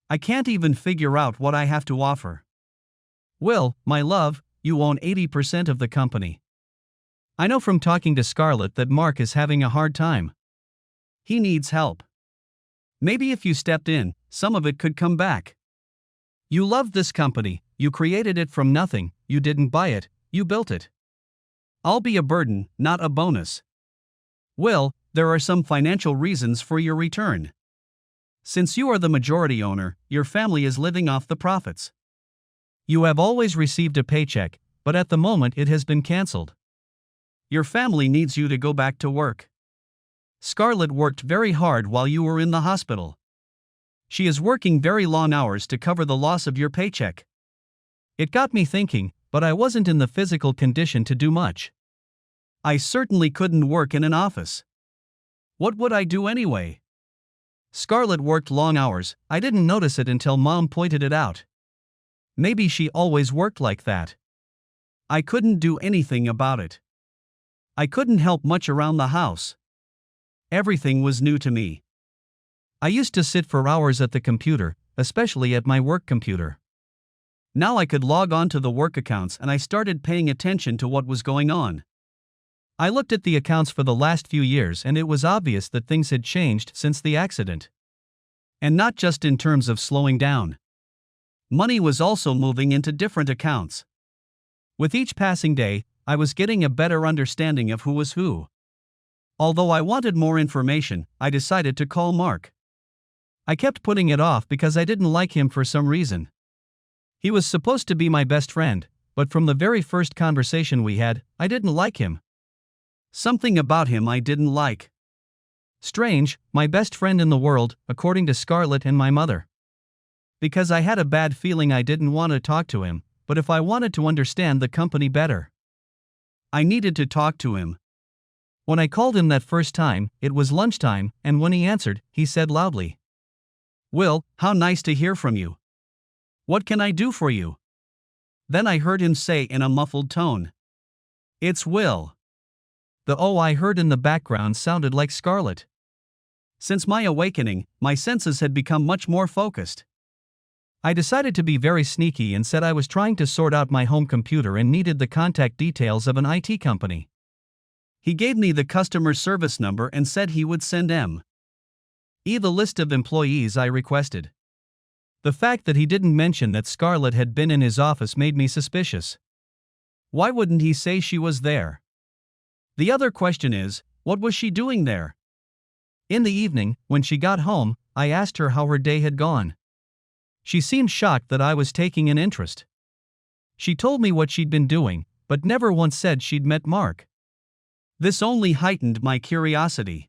I can't even figure out what I have to offer. Will, my love, you own 80% of the company. I know from talking to Scarlett that Mark is having a hard time. He needs help. Maybe if you stepped in, some of it could come back. You loved this company, you created it from nothing, you didn't buy it, you built it. I'll be a burden, not a bonus. Will, there are some financial reasons for your return. Since you are the majority owner, your family is living off the profits. You have always received a paycheck, but at the moment it has been cancelled. Your family needs you to go back to work. Scarlett worked very hard while you were in the hospital. She is working very long hours to cover the loss of your paycheck. It got me thinking, but I wasn't in the physical condition to do much. I certainly couldn't work in an office. What would I do anyway? Scarlett worked long hours, I didn't notice it until Mom pointed it out. Maybe she always worked like that. I couldn't do anything about it. I couldn't help much around the house. Everything was new to me. I used to sit for hours at the computer, especially at my work computer. Now I could log on to the work accounts and I started paying attention to what was going on. I looked at the accounts for the last few years and it was obvious that things had changed since the accident. And not just in terms of slowing down. Money was also moving into different accounts. With each passing day, I was getting a better understanding of who was who. Although I wanted more information, I decided to call Mark. I kept putting it off because I didn't like him for some reason. He was supposed to be my best friend, but from the very first conversation we had, I didn't like him. Something about him I didn't like. Strange, my best friend in the world, according to Scarlett and my mother. Because I had a bad feeling I didn't want to talk to him, but if I wanted to understand the company better, I needed to talk to him. When I called him that first time, it was lunchtime, and when he answered, he said loudly, "Will, how nice to hear from you. What can I do for you?" Then I heard him say in a muffled tone, "It's Will." The "oh" I heard in the background sounded like Scarlett. Since my awakening, my senses had become much more focused. I decided to be very sneaky and said I was trying to sort out my home computer and needed the contact details of an IT company. He gave me the customer service number and said he would send the list of employees I requested. The fact that he didn't mention that Scarlett had been in his office made me suspicious. Why wouldn't he say she was there? The other question is, what was she doing there? In the evening, when she got home, I asked her how her day had gone. She seemed shocked that I was taking an interest. She told me what she'd been doing, but never once said she'd met Mark. This only heightened my curiosity.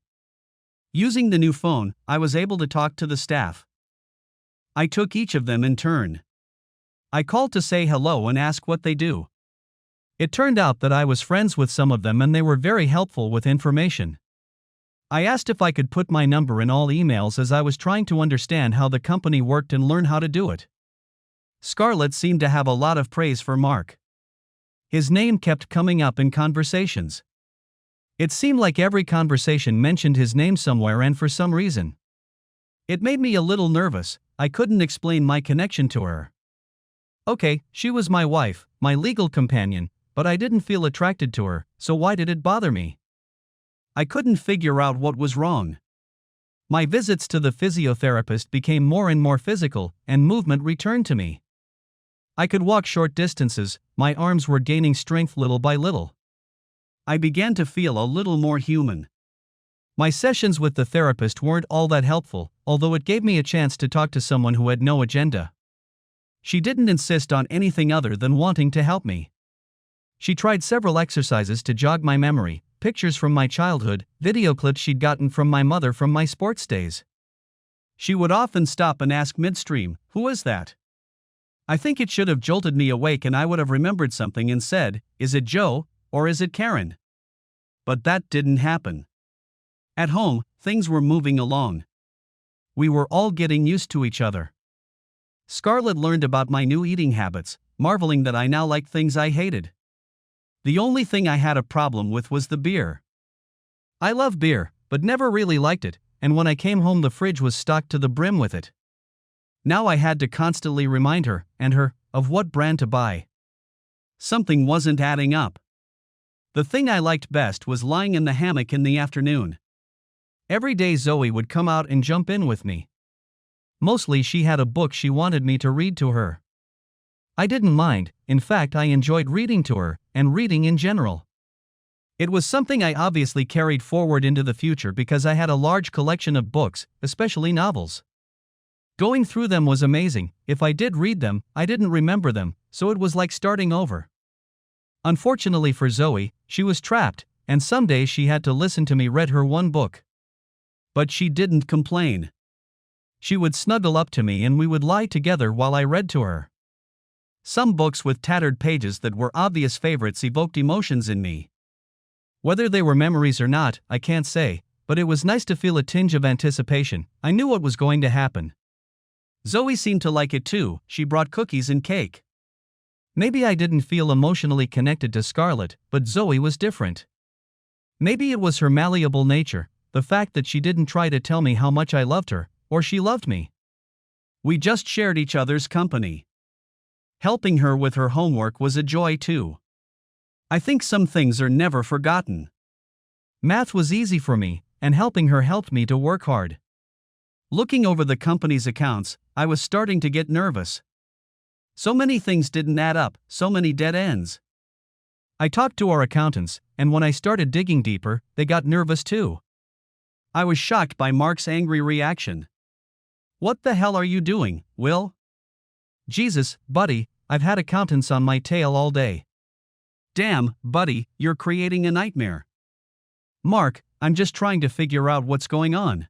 Using the new phone, I was able to talk to the staff. I took each of them in turn. I called to say hello and ask what they do. It turned out that I was friends with some of them and they were very helpful with information. I asked if I could put my number in all emails as I was trying to understand how the company worked and learn how to do it. Scarlett seemed to have a lot of praise for Mark. His name kept coming up in conversations. It seemed like every conversation mentioned his name somewhere and for some reason. It made me a little nervous. I couldn't explain my connection to her. Okay, she was my wife, my legal companion, but I didn't feel attracted to her, so why did it bother me? I couldn't figure out what was wrong. My visits to the physiotherapist became more and more physical, and movement returned to me. I could walk short distances, my arms were gaining strength little by little. I began to feel a little more human. My sessions with the therapist weren't all that helpful, although it gave me a chance to talk to someone who had no agenda. She didn't insist on anything other than wanting to help me. She tried several exercises to jog my memory, pictures from my childhood, video clips she'd gotten from my mother from my sports days. She would often stop and ask midstream, "Who is that?" I think it should have jolted me awake and I would have remembered something and said, "Is it Joe, or is it Karen?" But that didn't happen. At home, things were moving along. We were all getting used to each other. Scarlett learned about my new eating habits, marveling that I now liked things I hated. The only thing I had a problem with was the beer. I love beer, but never really liked it, and when I came home the fridge was stocked to the brim with it. Now I had to constantly remind her, and her, of what brand to buy. Something wasn't adding up. The thing I liked best was lying in the hammock in the afternoon. Every day Zoe would come out and jump in with me. Mostly she had a book she wanted me to read to her. I didn't mind, in fact I enjoyed reading to her, and reading in general. It was something I obviously carried forward into the future because I had a large collection of books, especially novels. Going through them was amazing. If I did read them, I didn't remember them, so it was like starting over. Unfortunately for Zoe, she was trapped, and some days she had to listen to me read her one book. But she didn't complain. She would snuggle up to me and we would lie together while I read to her. Some books with tattered pages that were obvious favorites evoked emotions in me. Whether they were memories or not, I can't say, but it was nice to feel a tinge of anticipation. I knew what was going to happen. Zoe seemed to like it too. She brought cookies and cake. Maybe I didn't feel emotionally connected to Scarlett, but Zoe was different. Maybe it was her malleable nature, the fact that she didn't try to tell me how much I loved her, or she loved me. We just shared each other's company. Helping her with her homework was a joy too. I think some things are never forgotten. Math was easy for me, and helping her helped me to work hard. Looking over the company's accounts, I was starting to get nervous. So many things didn't add up, so many dead ends. I talked to our accountants, and when I started digging deeper, they got nervous too. I was shocked by Mark's angry reaction. "What the hell are you doing, Will?" "Jesus, buddy, I've had accountants on my tail all day." "Damn, buddy, you're creating a nightmare." "Mark, I'm just trying to figure out what's going on.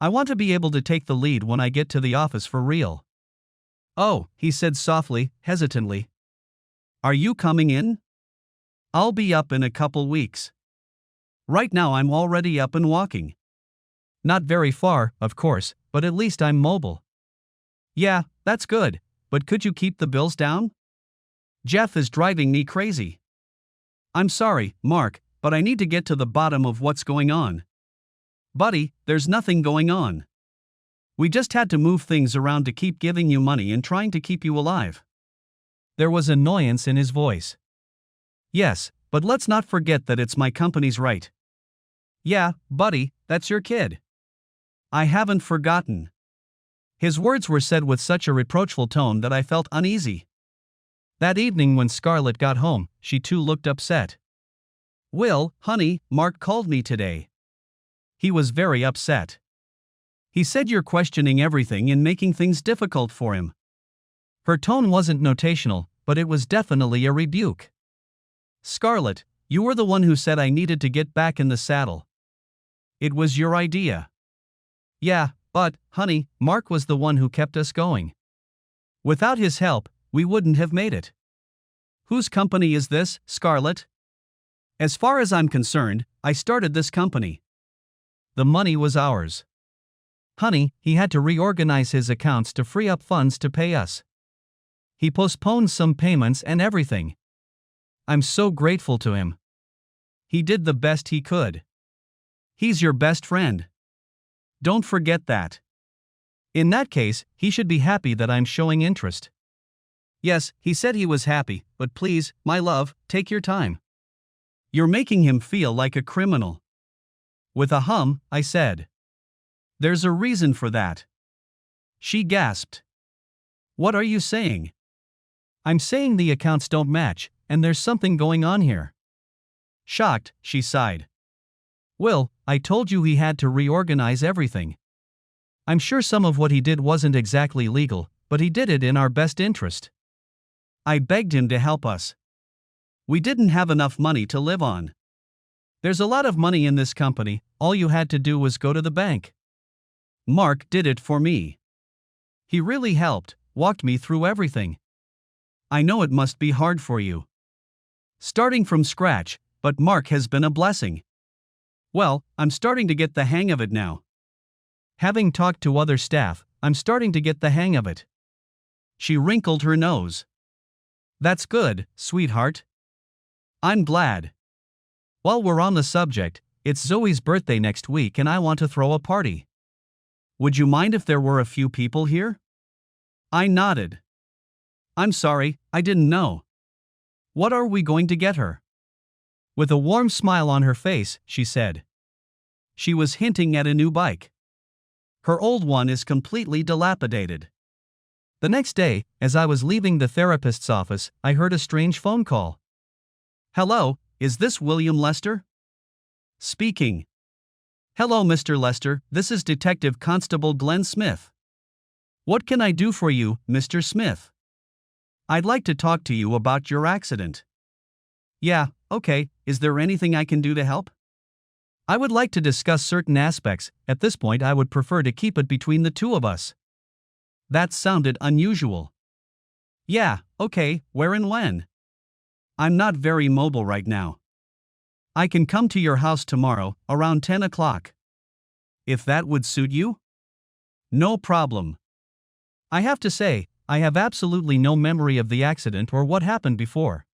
I want to be able to take the lead when I get to the office for real." Oh, he said softly, hesitantly. Are you coming in? I'll be up in a couple weeks. Right now I'm already up and walking. Not very far, of course, but at least I'm mobile. Yeah, that's good, but could you keep the bills down? Jeff is driving me crazy. I'm sorry, Mark, but I need to get to the bottom of what's going on. Buddy, there's nothing going on. We just had to move things around to keep giving you money and trying to keep you alive. There was annoyance in his voice. Yes, but let's not forget that it's my company's right. Yeah, buddy, that's your kid. I haven't forgotten. His words were said with such a reproachful tone that I felt uneasy. That evening when Scarlett got home, she too looked upset. Will, honey, Mark called me today. He was very upset. He said you're questioning everything and making things difficult for him. Her tone wasn't notational, but it was definitely a rebuke. Scarlett, you were the one who said I needed to get back in the saddle. It was your idea. Yeah, but, honey, Mark was the one who kept us going. Without his help, we wouldn't have made it. Whose company is this, Scarlett? As far as I'm concerned, I started this company. The money was ours. Honey, he had to reorganize his accounts to free up funds to pay us. He postponed some payments and everything. I'm so grateful to him. He did the best he could. He's your best friend. Don't forget that. In that case, he should be happy that I'm showing interest. Yes, he said he was happy, but please, my love, take your time. You're making him feel like a criminal. With a hum, I said. There's a reason for that. She gasped. What are you saying? I'm saying the accounts don't match, and there's something going on here. Shocked, she sighed. Will, I told you he had to reorganize everything. I'm sure some of what he did wasn't exactly legal, but he did it in our best interest. I begged him to help us. We didn't have enough money to live on. There's a lot of money in this company, all you had to do was go to the bank. Mark did it for me. He really helped, walked me through everything. I know it must be hard for you. Starting from scratch, but Mark has been a blessing. Well, I'm starting to get the hang of it now. Having talked to other staff, I'm starting to get the hang of it. She wrinkled her nose. That's good, sweetheart. I'm glad. While we're on the subject, it's Zoe's birthday next week and I want to throw a party. Would you mind if there were a few people here? I nodded. I'm sorry, I didn't know. What are we going to get her? With a warm smile on her face, she said. She was hinting at a new bike. Her old one is completely dilapidated. The next day, as I was leaving the therapist's office, I heard a strange phone call. Hello, is this William Lester? Speaking. Hello, Mr. Lester, this is Detective Constable Glenn Smith. What can I do for you, Mr. Smith? I'd like to talk to you about your accident. Yeah, okay, is there anything I can do to help? I would like to discuss certain aspects. At this point I would prefer to keep it between the two of us. That sounded unusual. Yeah, okay, where and when? I'm not very mobile right now. I can come to your house tomorrow, around 10 o'clock. If that would suit you? No problem. I have to say, I have absolutely no memory of the accident or what happened before.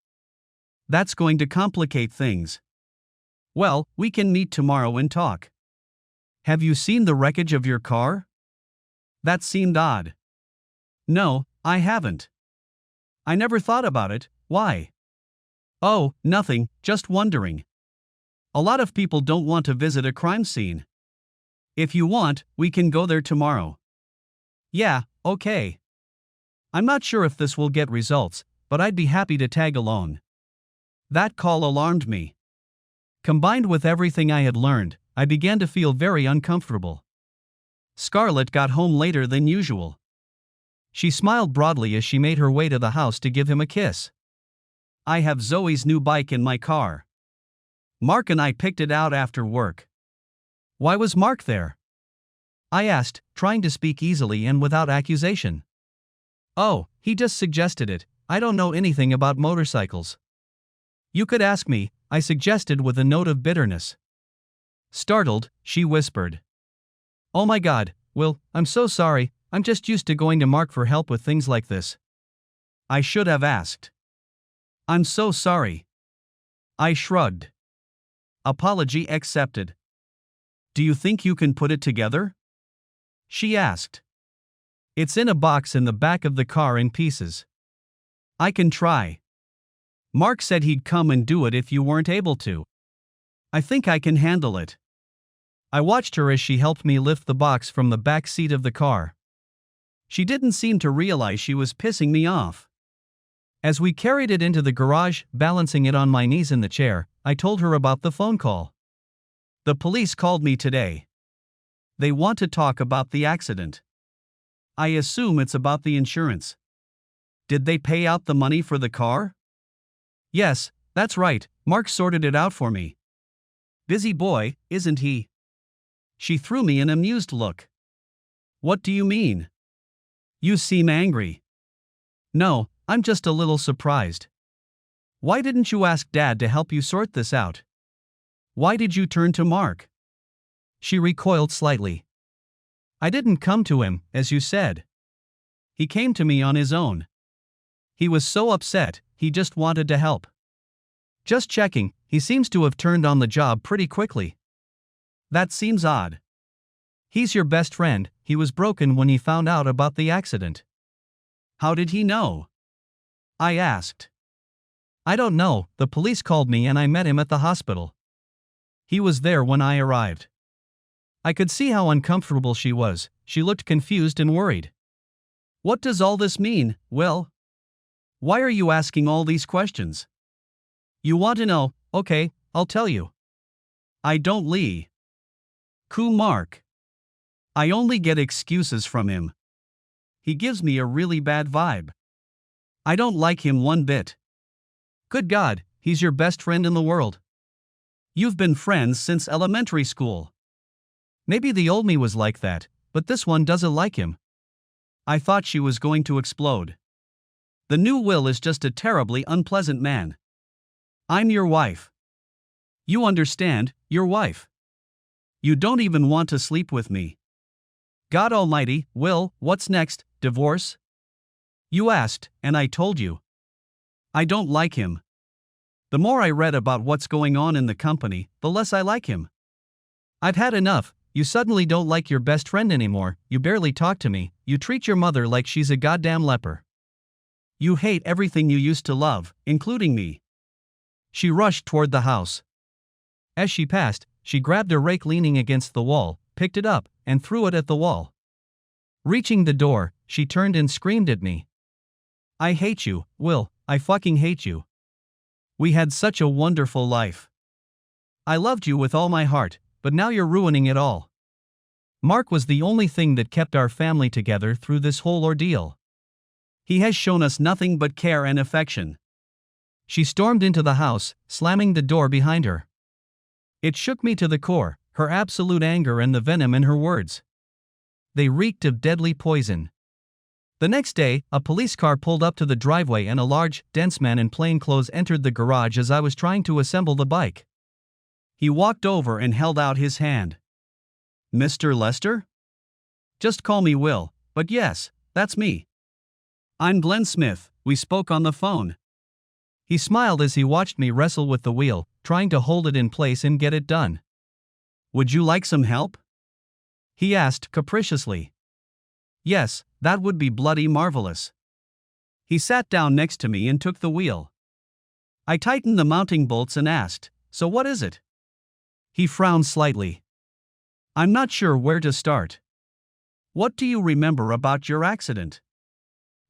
That's going to complicate things. Well, we can meet tomorrow and talk. Have you seen the wreckage of your car? That seemed odd. No, I haven't. I never thought about it, why? Oh, nothing, just wondering. A lot of people don't want to visit a crime scene. If you want, we can go there tomorrow. Yeah, okay. I'm not sure if this will get results, but I'd be happy to tag along. That call alarmed me. Combined with everything I had learned, I began to feel very uncomfortable. Scarlett got home later than usual. She smiled broadly as she made her way to the house to give him a kiss. I have Zoe's new bike in my car. Mark and I picked it out after work. Why was Mark there? I asked, trying to speak easily and without accusation. Oh, he just suggested it. I don't know anything about motorcycles. You could ask me, I suggested with a note of bitterness. Startled, she whispered. Oh my God, Will, I'm so sorry, I'm just used to going to Mark for help with things like this. I should have asked. I'm so sorry. I shrugged. Apology accepted. Do you think you can put it together? She asked. It's in a box in the back of the car in pieces. I can try. Mark said he'd come and do it if you weren't able to. I think I can handle it. I watched her as she helped me lift the box from the back seat of the car. She didn't seem to realize she was pissing me off. As we carried it into the garage, balancing it on my knees in the chair, I told her about the phone call. The police called me today. They want to talk about the accident. I assume it's about the insurance. Did they pay out the money for the car? Yes, that's right, Mark sorted it out for me. Busy boy, isn't he? She threw me an amused look. What do you mean? You seem angry. No, I'm just a little surprised. Why didn't you ask Dad to help you sort this out? Why did you turn to Mark? She recoiled slightly. I didn't come to him, as you said. He came to me on his own. He was so upset, he just wanted to help. Just checking, he seems to have turned on the job pretty quickly. That seems odd. He's your best friend, he was broken when he found out about the accident. How did he know? I asked. I don't know, the police called me and I met him at the hospital. He was there when I arrived. I could see how uncomfortable she was, she looked confused and worried. What does all this mean, Will? Why are you asking all these questions? You want to know, okay, I'll tell you. I don't lie. Mark. I only get excuses from him. He gives me a really bad vibe. I don't like him one bit. Good God, he's your best friend in the world. You've been friends since elementary school. Maybe the old me was like that, but this one doesn't like him. I thought she was going to explode. The new Will is just a terribly unpleasant man. I'm your wife. You understand, your wife. You don't even want to sleep with me. God Almighty, Will, what's next, divorce? You asked, and I told you. I don't like him. The more I read about what's going on in the company, the less I like him. I've had enough. You suddenly don't like your best friend anymore, you barely talk to me, you treat your mother like she's a goddamn leper. You hate everything you used to love, including me. She rushed toward the house. As she passed, she grabbed a rake leaning against the wall, picked it up, and threw it at the wall. Reaching the door, she turned and screamed at me. I hate you, Will, I fucking hate you. We had such a wonderful life. I loved you with all my heart, but now you're ruining it all. Mark was the only thing that kept our family together through this whole ordeal. He has shown us nothing but care and affection. She stormed into the house, slamming the door behind her. It shook me to the core, her absolute anger and the venom in her words. They reeked of deadly poison. The next day, a police car pulled up to the driveway and a large, dense man in plain clothes entered the garage as I was trying to assemble the bike. He walked over and held out his hand. Mr. Lester? Just call me Will, but yes, that's me. I'm Glenn Smith, we spoke on the phone. He smiled as he watched me wrestle with the wheel, trying to hold it in place and get it done. Would you like some help? He asked capriciously. Yes, that would be bloody marvelous. He sat down next to me and took the wheel. I tightened the mounting bolts and asked, so what is it? He frowned slightly. I'm not sure where to start. What do you remember about your accident?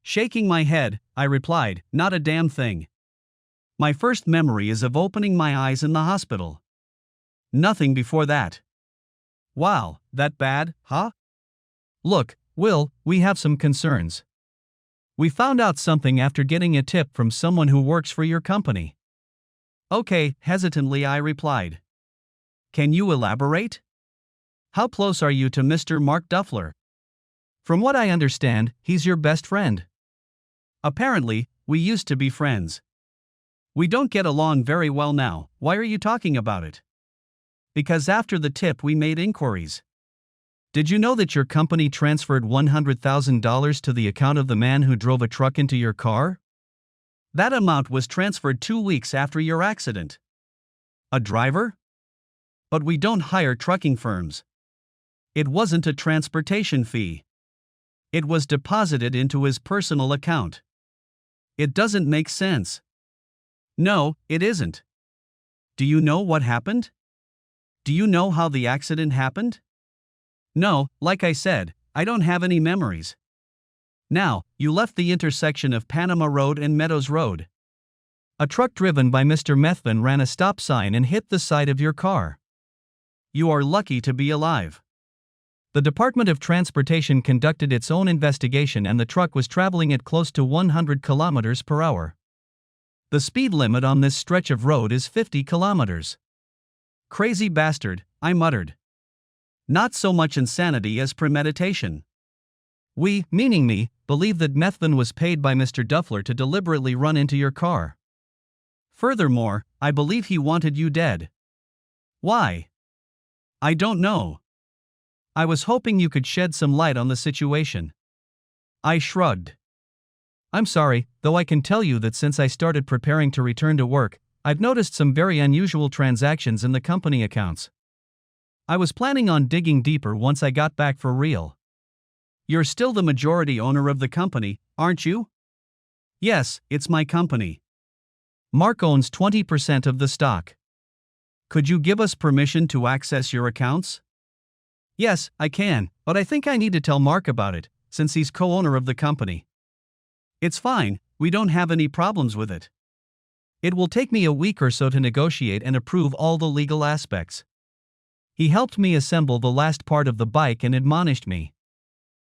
Shaking my head, I replied, not a damn thing. My first memory is of opening my eyes in the hospital. Nothing before that. Wow, that bad, huh? Look, Will, we have some concerns. We found out something after getting a tip from someone who works for your company. Okay, hesitantly I replied. Can you elaborate? How close are you to Mr. Mark Duffler? From what I understand, he's your best friend. Apparently, we used to be friends. We don't get along very well now. Why are you talking about it? Because after the tip we made inquiries. Did you know that your company transferred $100,000 to the account of the man who drove a truck into your car? That amount was transferred 2 weeks after your accident. A driver? But we don't hire trucking firms. It wasn't a transportation fee. It was deposited into his personal account. It doesn't make sense. No, it isn't. Do you know what happened? Do you know how the accident happened? No, like I said, I don't have any memories. Now, you left the intersection of Panama Road and Meadows Road. A truck driven by Mr. Methvin ran a stop sign and hit the side of your car. You are lucky to be alive. The Department of Transportation conducted its own investigation and the truck was traveling at close to 100 kilometers per hour. The speed limit on this stretch of road is 50 kilometers. Crazy bastard, I muttered. Not so much insanity as premeditation. We, meaning me, believe that Methvin was paid by Mr. Duffler to deliberately run into your car. Furthermore, I believe he wanted you dead. Why? I don't know. I was hoping you could shed some light on the situation. I shrugged. I'm sorry, though I can tell you that since I started preparing to return to work, I've noticed some very unusual transactions in the company accounts. I was planning on digging deeper once I got back for real. You're still the majority owner of the company, aren't you? Yes, it's my company. Mark owns 20% of the stock. Could you give us permission to access your accounts? Yes, I can, but I think I need to tell Mark about it, since he's co-owner of the company. It's fine, we don't have any problems with it. It will take me a week or so to negotiate and approve all the legal aspects. He helped me assemble the last part of the bike and admonished me.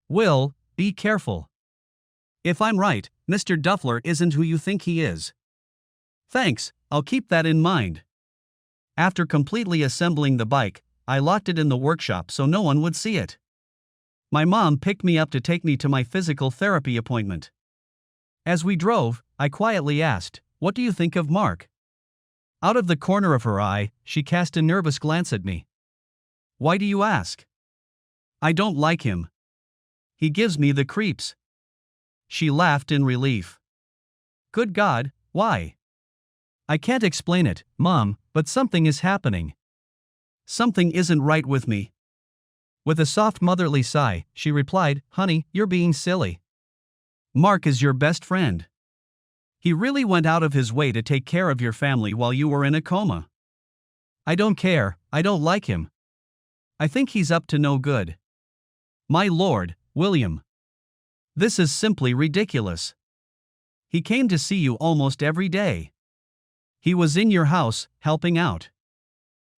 Will, be careful. If I'm right, Mr. Duffler isn't who you think he is. Thanks, I'll keep that in mind. After completely assembling the bike, I locked it in the workshop so no one would see it. My mom picked me up to take me to my physical therapy appointment. As we drove, I quietly asked, "What do you think of Mark?" Out of the corner of her eye, she cast a nervous glance at me. Why do you ask? I don't like him. He gives me the creeps. She laughed in relief. Good God, why? I can't explain it, Mom, but something is happening. Something isn't right with me. With a soft motherly sigh, she replied, Honey, you're being silly. Mark is your best friend. He really went out of his way to take care of your family while you were in a coma. I don't care, I don't like him. I think he's up to no good. My lord, William. This is simply ridiculous. He came to see you almost every day. He was in your house, helping out.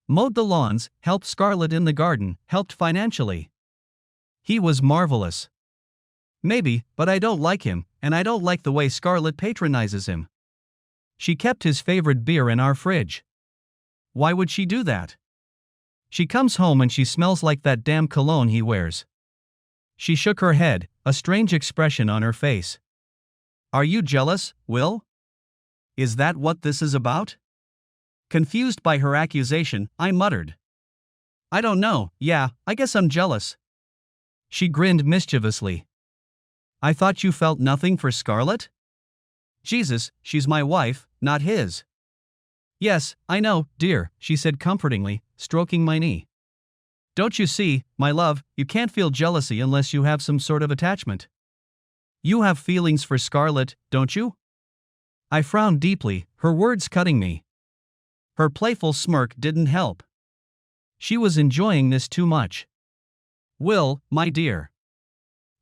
Mowed the lawns, helped Scarlett in the garden, helped financially. He was marvelous. Maybe, but I don't like him, and I don't like the way Scarlett patronizes him. She kept his favorite beer in our fridge. Why would she do that? She comes home and she smells like that damn cologne he wears. She shook her head, a strange expression on her face. Are you jealous, Will? Is that what this is about? Confused by her accusation, I muttered. I don't know, yeah, I guess I'm jealous. She grinned mischievously. I thought you felt nothing for Scarlett? Jesus, she's my wife, not his. Yes, I know, dear, she said comfortingly, stroking my knee. Don't you see, my love, you can't feel jealousy unless you have some sort of attachment. You have feelings for Scarlett, don't you? I frowned deeply, her words cutting me. Her playful smirk didn't help. She was enjoying this too much. Will, my dear.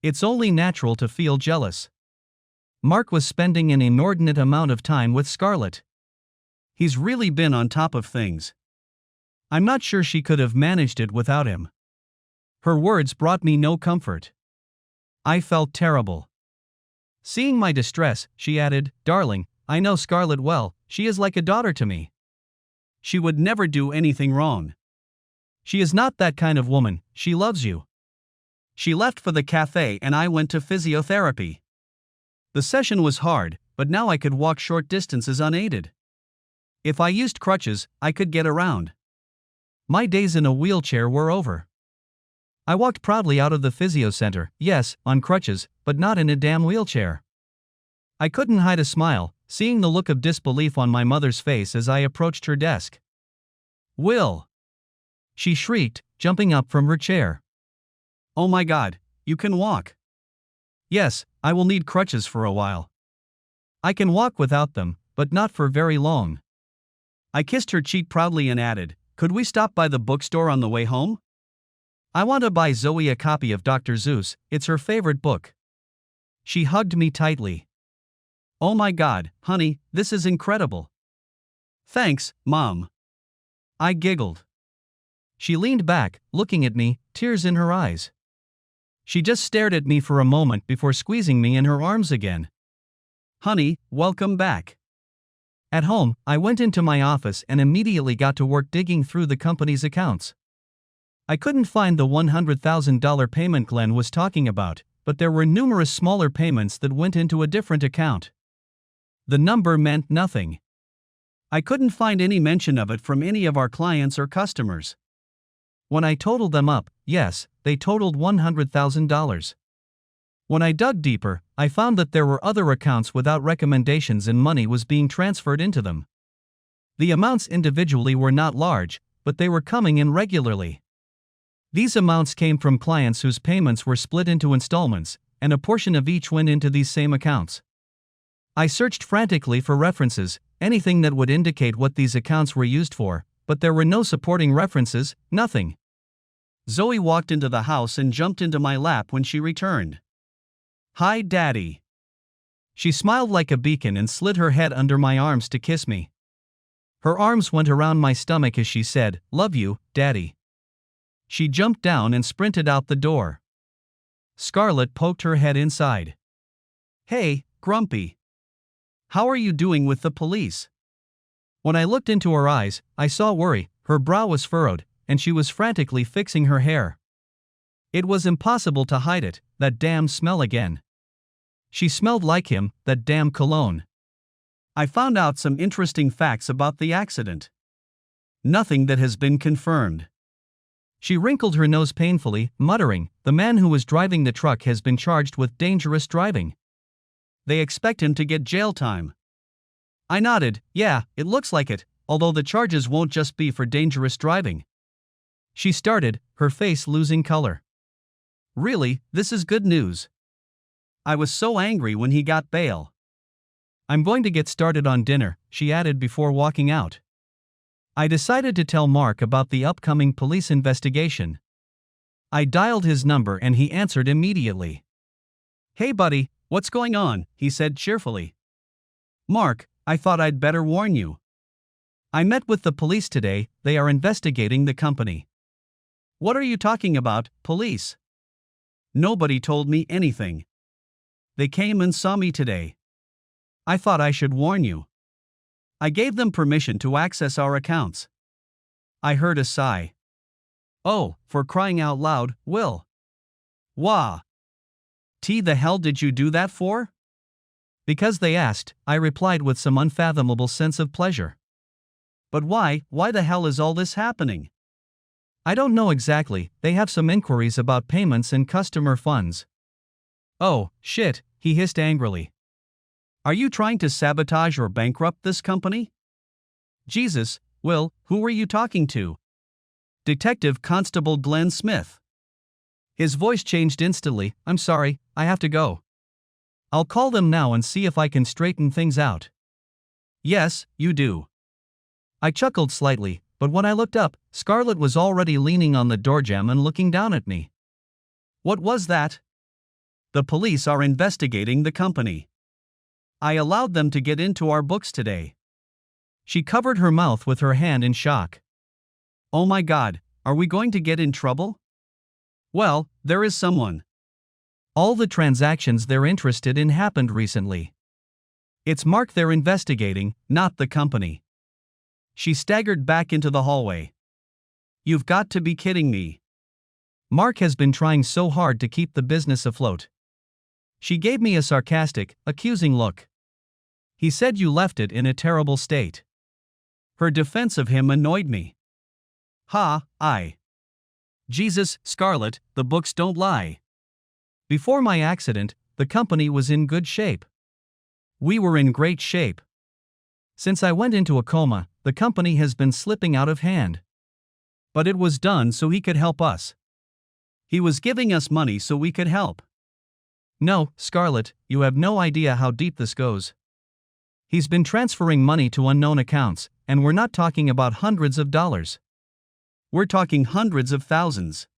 It's only natural to feel jealous. Mark was spending an inordinate amount of time with Scarlett. He's really been on top of things. I'm not sure she could have managed it without him. Her words brought me no comfort. I felt terrible. Seeing my distress, she added, Darling, I know Scarlett well, she is like a daughter to me. She would never do anything wrong. She is not that kind of woman, she loves you. She left for the cafe and I went to physiotherapy. The session was hard, but now I could walk short distances unaided. If I used crutches, I could get around. My days in a wheelchair were over. I walked proudly out of the physio center, yes, on crutches, but not in a damn wheelchair. I couldn't hide a smile, seeing the look of disbelief on my mother's face as I approached her desk. "Will!" she shrieked, jumping up from her chair. "Oh my God, you can walk." "Yes, I will need crutches for a while. I can walk without them, but not for very long." I kissed her cheek proudly and added, "Could we stop by the bookstore on the way home? I want to buy Zoe a copy of Dr. Seuss, it's her favorite book." She hugged me tightly. "Oh my God, honey, this is incredible." "Thanks, Mom." I giggled. She leaned back, looking at me, tears in her eyes. She just stared at me for a moment before squeezing me in her arms again. "Honey, welcome back." At home, I went into my office and immediately got to work digging through the company's accounts. I couldn't find the $100,000 payment Glenn was talking about, but there were numerous smaller payments that went into a different account. The number meant nothing. I couldn't find any mention of it from any of our clients or customers. When I totaled them up, yes, they totaled $100,000. When I dug deeper, I found that there were other accounts without recommendations and money was being transferred into them. The amounts individually were not large, but they were coming in regularly. These amounts came from clients whose payments were split into installments, and a portion of each went into these same accounts. I searched frantically for references, anything that would indicate what these accounts were used for, but there were no supporting references, nothing. Zoe walked into the house and jumped into my lap when she returned. "Hi, Daddy." She smiled like a beacon and slid her head under my arms to kiss me. Her arms went around my stomach as she said, "Love you, Daddy." She jumped down and sprinted out the door. Scarlett poked her head inside. "Hey, Grumpy. How are you doing with the police?" When I looked into her eyes, I saw worry, her brow was furrowed, and she was frantically fixing her hair. It was impossible to hide it, that damn smell again. She smelled like him, that damn cologne. I found out some interesting facts about the accident. Nothing that has been confirmed. She wrinkled her nose painfully, muttering, "The man who was driving the truck has been charged with dangerous driving. They expect him to get jail time." I nodded, "Yeah, it looks like it, although the charges won't just be for dangerous driving." She started, her face losing color. "Really, this is good news. I was so angry when he got bail." "I'm going to get started on dinner," she added before walking out. I decided to tell Mark about the upcoming police investigation. I dialed his number and he answered immediately. "Hey buddy, what's going on?" he said cheerfully. "Mark, I thought I'd better warn you. I met with the police today, they are investigating the company." "What are you talking about, police?" "Nobody told me anything. They came and saw me today. I thought I should warn you. I gave them permission to access our accounts." I heard a sigh. "Oh, for crying out loud, Will. Wah. The hell did you do that for?" "Because they asked," I replied with some unfathomable sense of pleasure. "But why the hell is all this happening?" "I don't know exactly, they have some inquiries about payments and customer funds." "Oh, shit," he hissed angrily. "Are you trying to sabotage or bankrupt this company?" "Jesus, Will, who were you talking to?" "Detective Constable Glenn Smith." His voice changed instantly. "I'm sorry, I have to go. I'll call them now and see if I can straighten things out." "Yes, you do." I chuckled slightly, but when I looked up, Scarlett was already leaning on the doorjamb and looking down at me. "What was that?" "The police are investigating the company. I allowed them to get into our books today." She covered her mouth with her hand in shock. "Oh my God, are we going to get in trouble?" "Well, there is someone. All the transactions they're interested in happened recently. It's Mark they're investigating, not the company." She staggered back into the hallway. "You've got to be kidding me. Mark has been trying so hard to keep the business afloat. She gave me a sarcastic, accusing look. He said you left it in a terrible state. Her defense of him annoyed me. Jesus, Scarlett, the books don't lie. Before my accident, the company was in good shape. We were in great shape. Since I went into a coma, the company has been slipping out of hand. But it was done so he could help us. He was giving us money so we could help. No, Scarlett, you have no idea how deep this goes. He's been transferring money to unknown accounts, and we're not talking about hundreds of dollars. We're talking hundreds of thousands.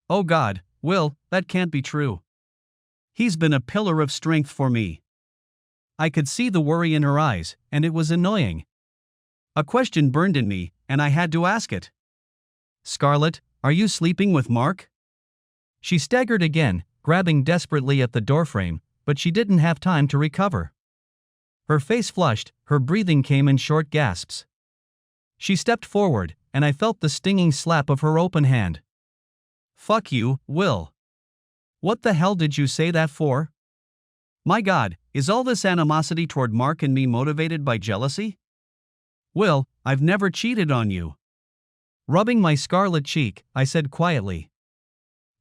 Oh God, Will, that can't be true. He's been a pillar of strength for me. I could see the worry in her eyes, and it was annoying. A question burned in me, and I had to ask it. Scarlett, are you sleeping with Mark? She staggered again, grabbing desperately at the doorframe, but she didn't have time to recover. Her face flushed, her breathing came in short gasps. She stepped forward, and I felt the stinging slap of her open hand. Fuck you, Will. What the hell did you say that for? My God, is all this animosity toward Mark and me motivated by jealousy? Will, I've never cheated on you. Rubbing my scarlet cheek, I said quietly.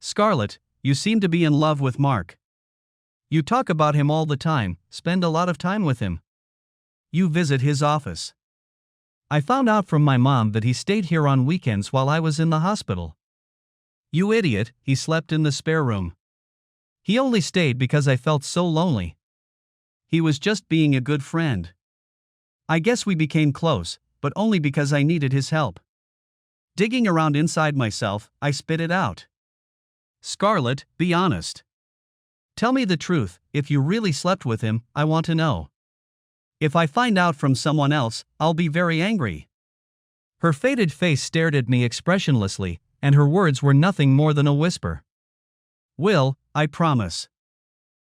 Scarlett, you seem to be in love with Mark. You talk about him all the time, spend a lot of time with him. You visit his office. I found out from my mom that he stayed here on weekends while I was in the hospital. You idiot, he slept in the spare room. He only stayed because I felt so lonely. He was just being a good friend. I guess we became close, but only because I needed his help. Digging around inside myself, I spit it out. Scarlett, be honest. Tell me the truth, if you really slept with him, I want to know. If I find out from someone else, I'll be very angry. Her faded face stared at me expressionlessly, and her words were nothing more than a whisper. Will, I promise.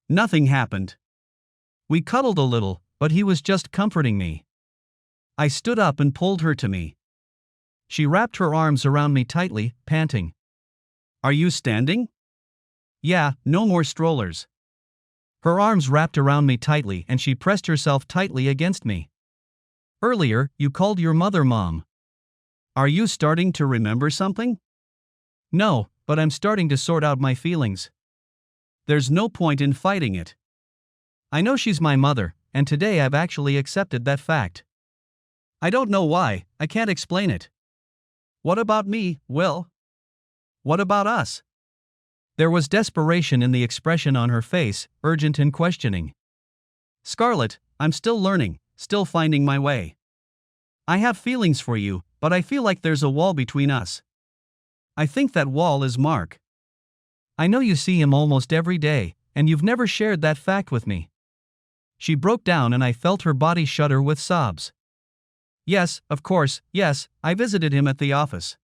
Nothing happened. We cuddled a little, but he was just comforting me. I stood up and pulled her to me. She wrapped her arms around me tightly, panting. Are you standing? Yeah, no more strollers. Her arms wrapped around me tightly and she pressed herself tightly against me. Earlier, you called your mother Mom. Are you starting to remember something? No, but I'm starting to sort out my feelings. There's no point in fighting it. I know she's my mother, and today I've actually accepted that fact. I don't know why, I can't explain it. What about me, Will? What about us? There was desperation in the expression on her face, urgent and questioning. Scarlett, I'm still learning, still finding my way. I have feelings for you, but I feel like there's a wall between us. I think that wall is Mark. I know you see him almost every day, and you've never shared that fact with me. She broke down and I felt her body shudder with sobs. Yes, of course, yes, I visited him at the office.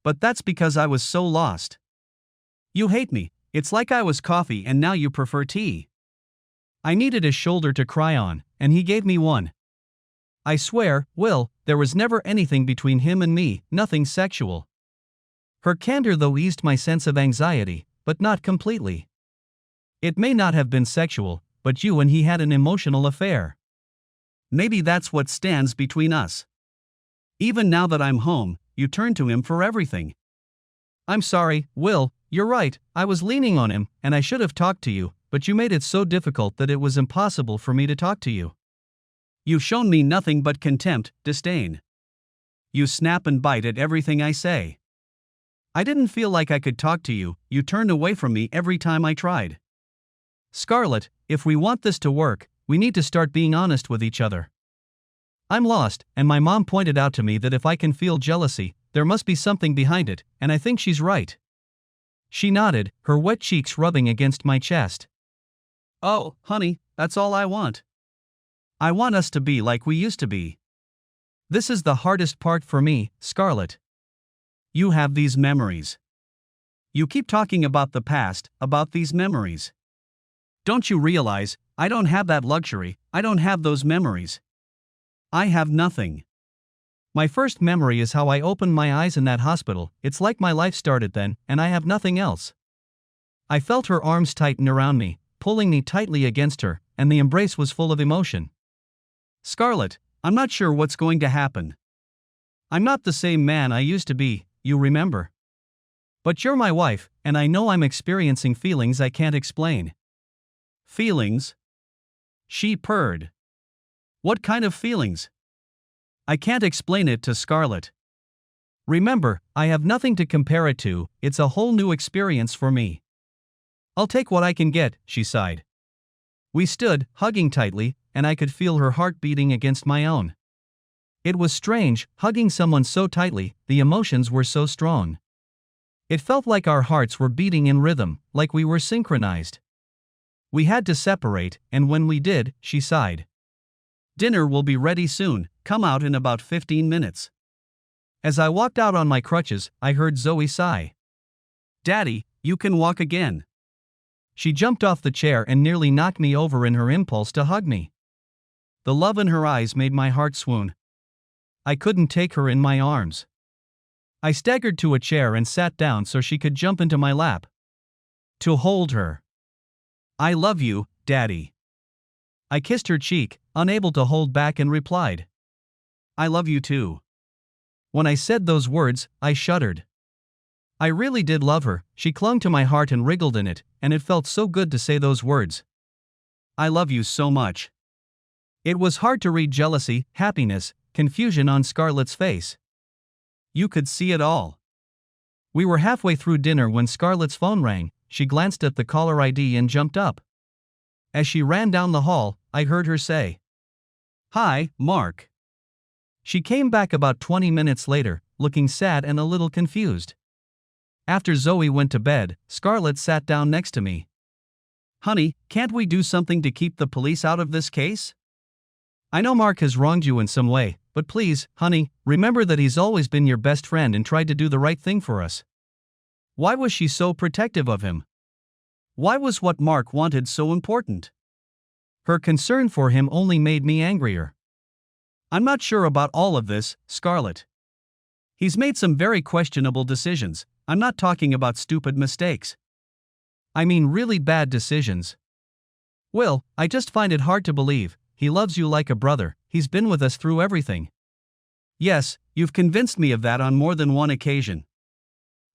But that's because I was so lost. You hate me, it's like I was coffee and now you prefer tea. I needed a shoulder to cry on, and he gave me one. I swear, Will, there was never anything between him and me, nothing sexual. Her candor though eased my sense of anxiety, but not completely. It may not have been sexual, but you and he had an emotional affair. Maybe that's what stands between us. Even now that I'm home, you turn to him for everything. I'm sorry, Will, you're right, I was leaning on him, and I should have talked to you, but you made it so difficult that it was impossible for me to talk to you. You've shown me nothing but contempt, disdain. You snap and bite at everything I say. I didn't feel like I could talk to you, you turned away from me every time I tried. Scarlett, if we want this to work, we need to start being honest with each other. I'm lost, and my mom pointed out to me that if I can feel jealousy, there must be something behind it, and I think she's right. She nodded, her wet cheeks rubbing against my chest. Oh, honey, that's all I want. I want us to be like we used to be. This is the hardest part for me, Scarlett. You have these memories. You keep talking about the past, about these memories. Don't you realize, I don't have that luxury, I don't have those memories. I have nothing. My first memory is how I opened my eyes in that hospital, it's like my life started then, and I have nothing else. I felt her arms tighten around me, pulling me tightly against her, and the embrace was full of emotion. "Scarlett, I'm not sure what's going to happen. I'm not the same man I used to be, you remember? But you're my wife, and I know I'm experiencing feelings I can't explain." "Feelings?" she purred. "What kind of feelings?" "I can't explain it to Scarlett. Remember, I have nothing to compare it to, it's a whole new experience for me." "I'll take what I can get," she sighed. We stood, hugging tightly, and I could feel her heart beating against my own. It was strange, hugging someone so tightly, the emotions were so strong. It felt like our hearts were beating in rhythm, like we were synchronized. We had to separate, and when we did, she sighed. "Dinner will be ready soon, come out in about 15 minutes. As I walked out on my crutches, I heard Zoe sigh. "Daddy, you can walk again." She jumped off the chair and nearly knocked me over in her impulse to hug me. The love in her eyes made my heart swoon. I couldn't take her in my arms. I staggered to a chair and sat down so she could jump into my lap. To hold her. "I love you, Daddy." I kissed her cheek, unable to hold back, and replied, "I love you too." When I said those words, I shuddered. I really did love her, she clung to my heart and wriggled in it, and it felt so good to say those words. "I love you so much." It was hard to read jealousy, happiness, confusion on Scarlett's face. You could see it all. We were halfway through dinner when Scarlett's phone rang. She glanced at the caller ID and jumped up. As she ran down the hall, I heard her say, "Hi, Mark." She came back about 20 minutes later, looking sad and a little confused. After Zoe went to bed, Scarlett sat down next to me. "Honey, can't we do something to keep the police out of this case? I know Mark has wronged you in some way, but please, honey, remember that he's always been your best friend and tried to do the right thing for us." Why was she so protective of him? Why was what Mark wanted so important? Her concern for him only made me angrier. "I'm not sure about all of this, Scarlett. He's made some very questionable decisions. I'm not talking about stupid mistakes. I mean really bad decisions. Will, I just find it hard to believe. He loves you like a brother, he's been with us through everything." "Yes, you've convinced me of that on more than one occasion."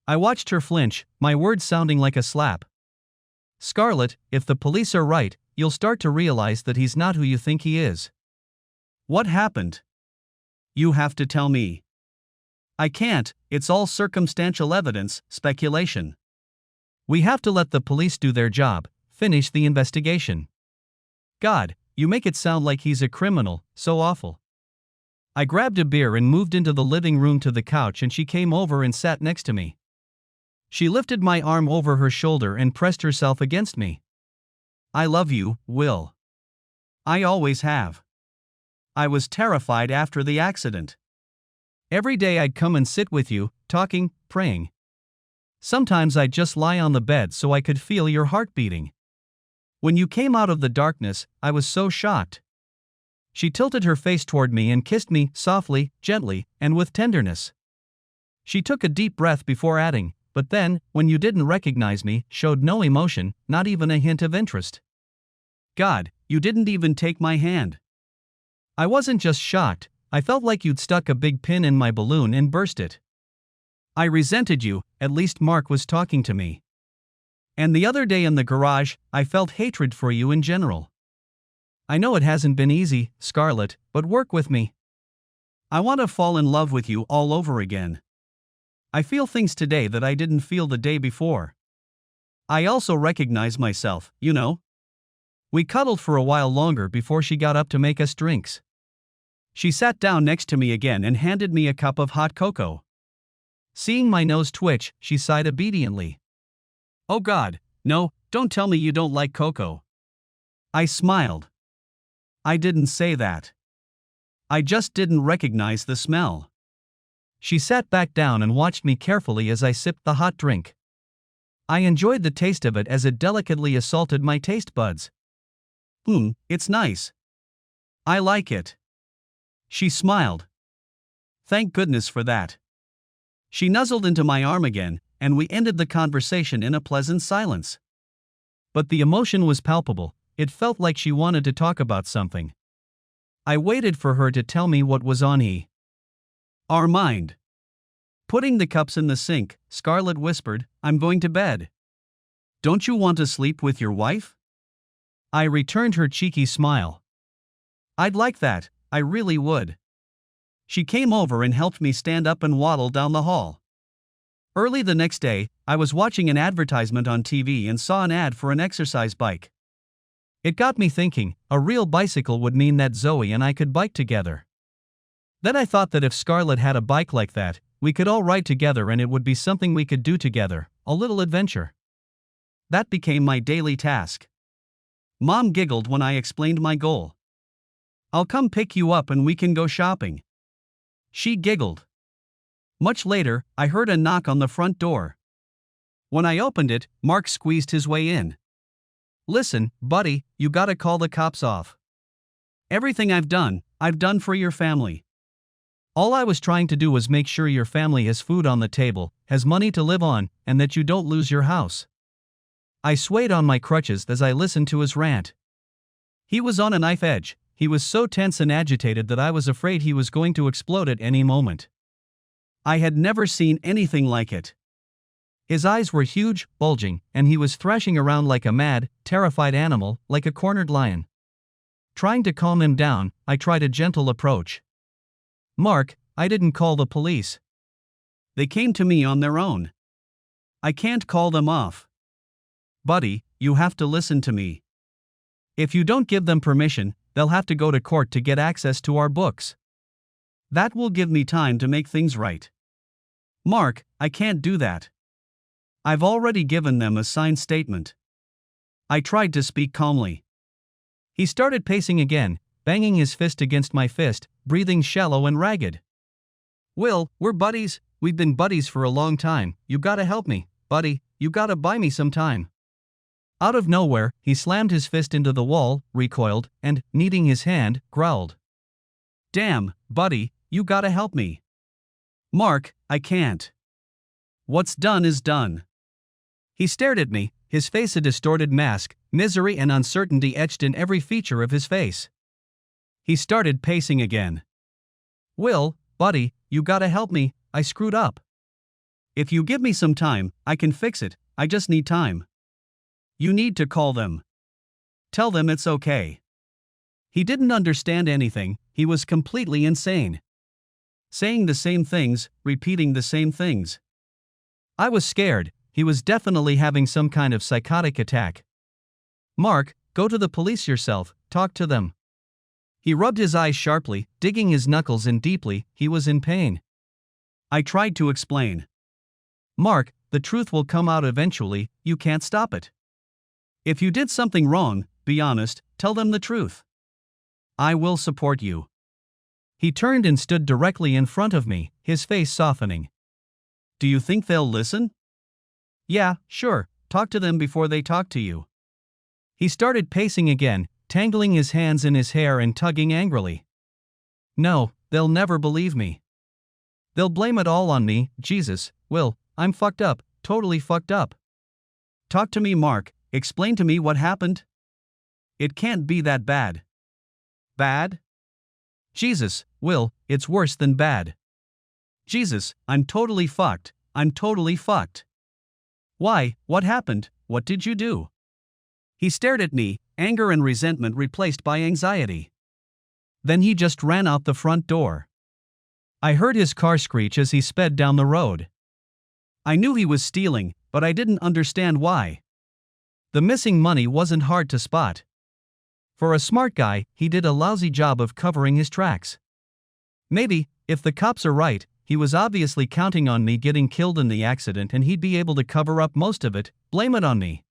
I watched her flinch, my words sounding like a slap. "Scarlett, if the police are right, you'll start to realize that he's not who you think he is." "What happened?" "You have to tell me." "I can't, it's all circumstantial evidence, speculation. We have to let the police do their job, finish the investigation." "God, you make it sound like he's a criminal, so awful." I grabbed a beer and moved into the living room to the couch, and she came over and sat next to me. She lifted my arm over her shoulder and pressed herself against me. "I love you, Will. I always have. I was terrified after the accident. Every day I'd come and sit with you, talking, praying. Sometimes I'd just lie on the bed so I could feel your heart beating. When you came out of the darkness, I was so shocked." She tilted her face toward me and kissed me, softly, gently, and with tenderness. She took a deep breath before adding, "But then, when you didn't recognize me, showed no emotion, not even a hint of interest. God, you didn't even take my hand." I wasn't just shocked, I felt like you'd stuck a big pin in my balloon and burst it. "I resented you, at least Mark was talking to me. And the other day in the garage, I felt hatred for you in general. I know it hasn't been easy, Scarlett, but work with me. I want to fall in love with you all over again. I feel things today that I didn't feel the day before. I also recognize myself, you know." We cuddled for a while longer before she got up to make us drinks. She sat down next to me again and handed me a cup of hot cocoa. Seeing my nose twitch, she sighed obediently. "Oh God, no, don't tell me you don't like cocoa." I smiled. "I didn't say that. I just didn't recognize the smell." She sat back down and watched me carefully as I sipped the hot drink. I enjoyed the taste of it as it delicately assaulted my taste buds. It's nice. I like it." She smiled. "Thank goodness for that." She nuzzled into my arm again, and we ended the conversation in a pleasant silence. But the emotion was palpable. It felt like she wanted to talk about something. I waited for her to tell me what was on our mind. Putting the cups in the sink, Scarlett whispered, "I'm going to bed. Don't you want to sleep with your wife?" I returned her cheeky smile. "I'd like that, I really would." She came over and helped me stand up and waddle down the hall. Early the next day, I was watching an advertisement on TV and saw an ad for an exercise bike. It got me thinking, a real bicycle would mean that Zoe and I could bike together. Then I thought that if Scarlett had a bike like that, we could all ride together and it would be something we could do together, a little adventure. That became my daily task. Mom giggled when I explained my goal. "I'll come pick you up and we can go shopping." She giggled. Much later, I heard a knock on the front door. When I opened it, Mark squeezed his way in. "Listen, buddy, you gotta call the cops off. Everything I've done for your family. All I was trying to do was make sure your family has food on the table, has money to live on, and that you don't lose your house." I swayed on my crutches as I listened to his rant. He was on a knife edge. He was so tense and agitated that I was afraid he was going to explode at any moment. I had never seen anything like it. His eyes were huge, bulging, and he was thrashing around like a mad, terrified animal, like a cornered lion. Trying to calm him down, I tried a gentle approach. "Mark, I didn't call the police. They came to me on their own. I can't call them off. Buddy, you have to listen to me. If you don't give them permission, they'll have to go to court to get access to our books. That will give me time to make things right." "Mark, I can't do that. I've already given them a signed statement." I tried to speak calmly. He started pacing again, banging his fist against my fist, breathing shallow and ragged. "Will, we're buddies, we've been buddies for a long time, you gotta help me, buddy, you gotta buy me some time." Out of nowhere, he slammed his fist into the wall, recoiled, and, kneading his hand, growled. "Damn, buddy, you gotta help me." "Mark, I can't. What's done is done." He stared at me, his face a distorted mask, misery and uncertainty etched in every feature of his face. He started pacing again. "Will, buddy, you gotta help me, I screwed up. If you give me some time, I can fix it, I just need time. You need to call them. Tell them it's okay." He didn't understand anything, he was completely insane. Saying the same things, repeating the same things. I was scared, he was definitely having some kind of psychotic attack. "Mark, go to the police yourself, talk to them." He rubbed his eyes sharply, digging his knuckles in deeply, he was in pain. I tried to explain. "Mark, the truth will come out eventually, you can't stop it. If you did something wrong, be honest, tell them the truth. I will support you." He turned and stood directly in front of me, his face softening. "Do you think they'll listen?" "Yeah, sure, talk to them before they talk to you." He started pacing again, tangling his hands in his hair and tugging angrily. "No, they'll never believe me. They'll blame it all on me, Jesus, Will, I'm fucked up, totally fucked up. Talk to me, Mark, explain to me what happened. It can't be that bad." "Bad? Jesus, Will, it's worse than bad. Jesus, I'm totally fucked, I'm totally fucked." "Why, what happened, what did you do?" He stared at me, anger and resentment replaced by anxiety. Then he just ran out the front door. I heard his car screech as he sped down the road. I knew he was stealing, but I didn't understand why. The missing money wasn't hard to spot. For a smart guy, he did a lousy job of covering his tracks. Maybe, if the cops are right, he was obviously counting on me getting killed in the accident and he'd be able to cover up most of it, blame it on me.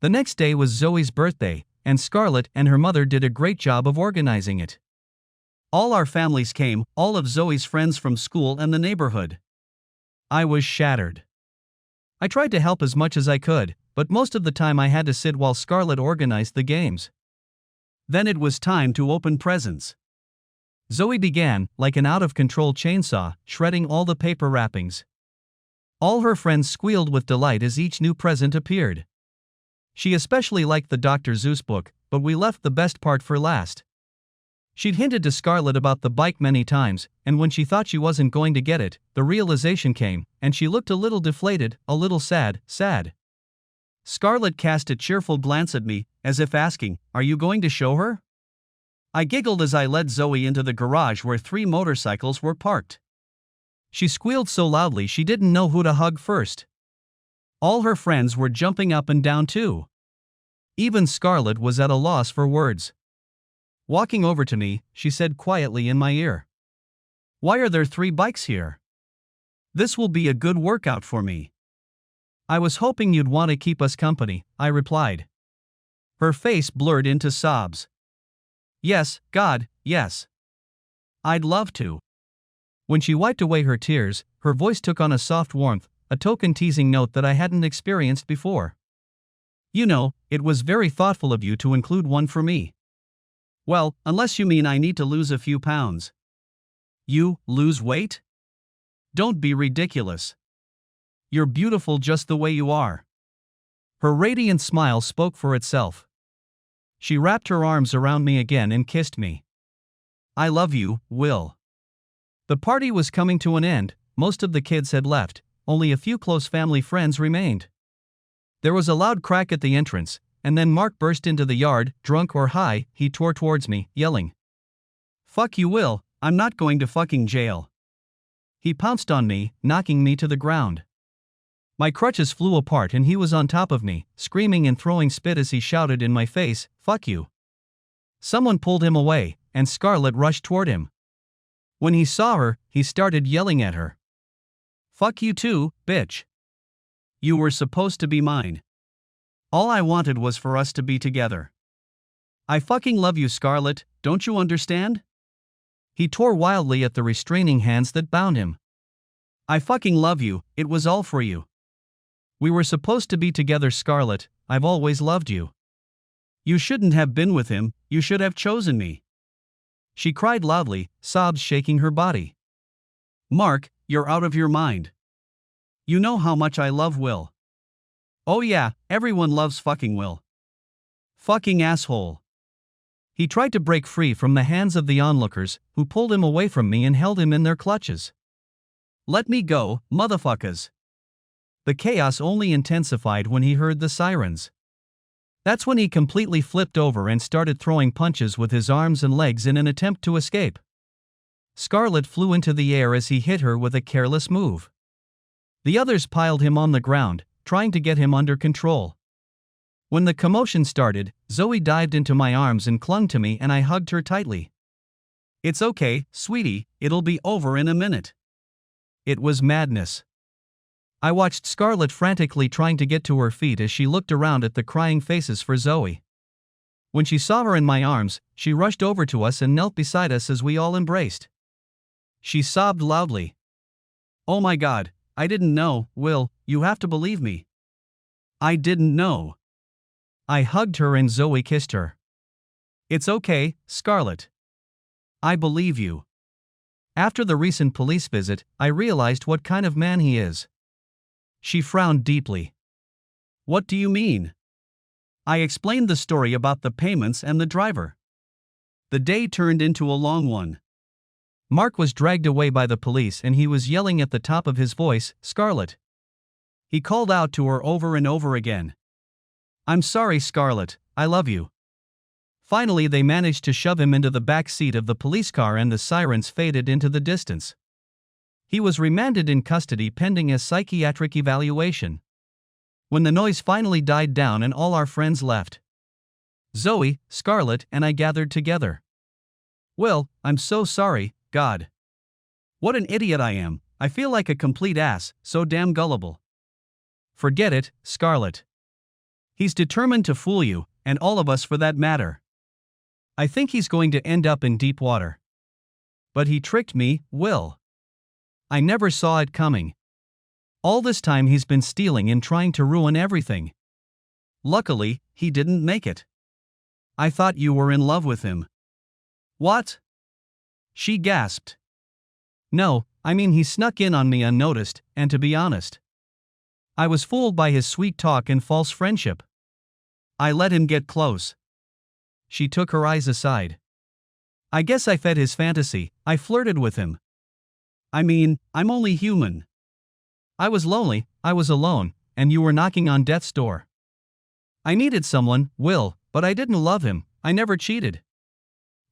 The next day was Zoe's birthday, and Scarlett and her mother did a great job of organizing it. All our families came, all of Zoe's friends from school and the neighborhood. I was shattered. I tried to help as much as I could, but most of the time I had to sit while Scarlett organized the games. Then it was time to open presents. Zoe began, like an out-of-control chainsaw, shredding all the paper wrappings. All her friends squealed with delight as each new present appeared. She especially liked the Dr. Seuss book, but we left the best part for last. She'd hinted to Scarlett about the bike many times, and when she thought she wasn't going to get it, the realization came, and she looked a little deflated, a little sad. Scarlett cast a cheerful glance at me, as if asking, "Are you going to show her?" I giggled as I led Zoe into the garage where 3 motorcycles were parked. She squealed so loudly she didn't know who to hug first. All her friends were jumping up and down too. Even Scarlett was at a loss for words. Walking over to me, she said quietly in my ear, "Why are there 3 bikes here? This will be a good workout for me." "I was hoping you'd want to keep us company," I replied. Her face blurred into sobs. "Yes, God, yes. I'd love to." When she wiped away her tears, her voice took on a soft warmth, a token teasing note that I hadn't experienced before. "You know, it was very thoughtful of you to include one for me." "Well, unless you mean I need to lose a few pounds." "You, lose weight? Don't be ridiculous. You're beautiful just the way you are." Her radiant smile spoke for itself. She wrapped her arms around me again and kissed me. "I love you, Will." The party was coming to an end, most of the kids had left, only a few close family friends remained. There was a loud crack at the entrance, and then Mark burst into the yard, drunk or high. He tore towards me, yelling, "Fuck you, Will, I'm not going to fucking jail." He pounced on me, knocking me to the ground. My crutches flew apart and he was on top of me, screaming and throwing spit as he shouted in my face, "Fuck you." Someone pulled him away, and Scarlett rushed toward him. When he saw her, he started yelling at her. "Fuck you too, bitch. You were supposed to be mine. All I wanted was for us to be together. I fucking love you, Scarlett, don't you understand?" He tore wildly at the restraining hands that bound him. "I fucking love you, it was all for you. We were supposed to be together, Scarlett, I've always loved you. You shouldn't have been with him, you should have chosen me." She cried loudly, sobs shaking her body. "Mark, you're out of your mind. You know how much I love Will." "Oh yeah, everyone loves fucking Will. Fucking asshole." He tried to break free from the hands of the onlookers, who pulled him away from me and held him in their clutches. "Let me go, motherfuckers." The chaos only intensified when he heard the sirens. That's when he completely flipped over and started throwing punches with his arms and legs in an attempt to escape. Scarlett flew into the air as he hit her with a careless move. The others piled him on the ground, trying to get him under control. When the commotion started, Zoe dived into my arms and clung to me and I hugged her tightly. "It's okay, sweetie, it'll be over in a minute." It was madness. I watched Scarlett frantically trying to get to her feet as she looked around at the crying faces for Zoe. When she saw her in my arms, she rushed over to us and knelt beside us as we all embraced. She sobbed loudly. "Oh my God, I didn't know, Will, you have to believe me. I didn't know." I hugged her and Zoe kissed her. "It's okay, Scarlett. I believe you." After the recent police visit, I realized what kind of man he is. She frowned deeply. "What do you mean?" I explained the story about the payments and the driver. The day turned into a long one. Mark was dragged away by the police and he was yelling at the top of his voice, "Scarlett." He called out to her over and over again. "I'm sorry, Scarlett, I love you." Finally they managed to shove him into the back seat of the police car and the sirens faded into the distance. He was remanded in custody pending a psychiatric evaluation. When the noise finally died down and all our friends left, Zoe, Scarlett, and I gathered together. "Will, I'm so sorry, God. What an idiot I am, I feel like a complete ass, so damn gullible." "Forget it, Scarlett. He's determined to fool you, and all of us for that matter. I think he's going to end up in deep water. But he tricked me, Will. I never saw it coming. All this time he's been stealing and trying to ruin everything. Luckily, he didn't make it." "I thought you were in love with him." "What?" She gasped. "No, I mean he snuck in on me unnoticed, and to be honest, I was fooled by his sweet talk and false friendship. I let him get close. She took her eyes aside. I guess I fed his fantasy, I flirted with him. I mean, I'm only human. I was lonely, I was alone, and you were knocking on death's door. I needed someone, Will, but I didn't love him, I never cheated.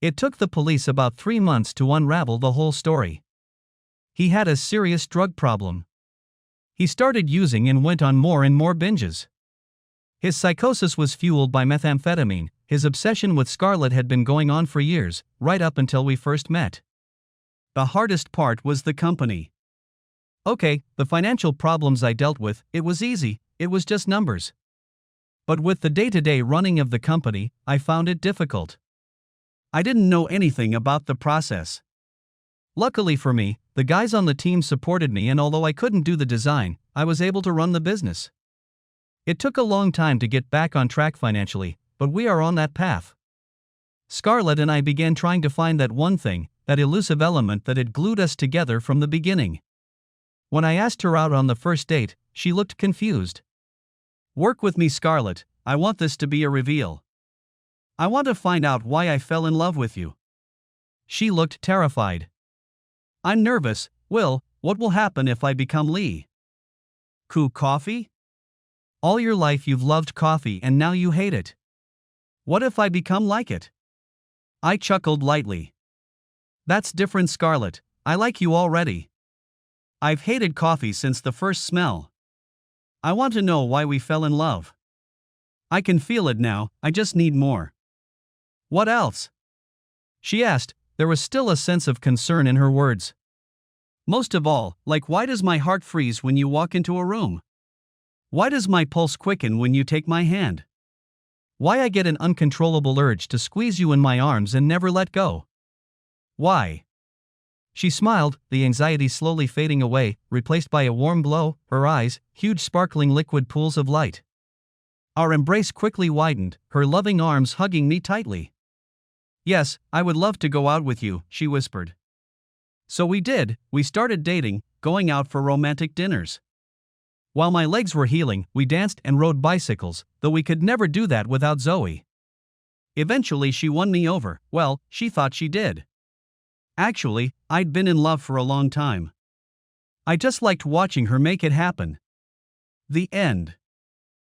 It took the police about 3 months to unravel the whole story. He had a serious drug problem. He started using and went on more and more binges. His psychosis was fueled by methamphetamine. His obsession with Scarlett had been going on for years, right up until we first met. The hardest part was the company. Okay, the financial problems I dealt with, it was easy, it was just numbers. But with the day-to-day running of the company, I found it difficult. I didn't know anything about the process. Luckily for me, the guys on the team supported me, and although I couldn't do the design, I was able to run the business. It took a long time to get back on track financially, but we are on that path. Scarlett and I began trying to find that one thing, that elusive element that had glued us together from the beginning. When I asked her out on the first date, she looked confused. Work with me, Scarlett, I want this to be a reveal. I want to find out why I fell in love with you. She looked terrified. I'm nervous, Will, what will happen if I become Lee? Coffee? All your life you've loved coffee and now you hate it. What if I become like it? I chuckled lightly. That's different, Scarlett, I like you already. I've hated coffee since the first smell. I want to know why we fell in love. I can feel it now, I just need more. What else? She asked, there was still a sense of concern in her words. Most of all, like, why does my heart freeze when you walk into a room? Why does my pulse quicken when you take my hand? Why I get an uncontrollable urge to squeeze you in my arms and never let go? Why? She smiled, the anxiety slowly fading away, replaced by a warm glow, her eyes, huge sparkling liquid pools of light. Our embrace quickly widened, her loving arms hugging me tightly. Yes, I would love to go out with you, she whispered. So we did, we started dating, going out for romantic dinners. While my legs were healing, we danced and rode bicycles, though we could never do that without Zoe. Eventually she won me over, well, she thought she did. Actually, I'd been in love for a long time. I just liked watching her make it happen. The end.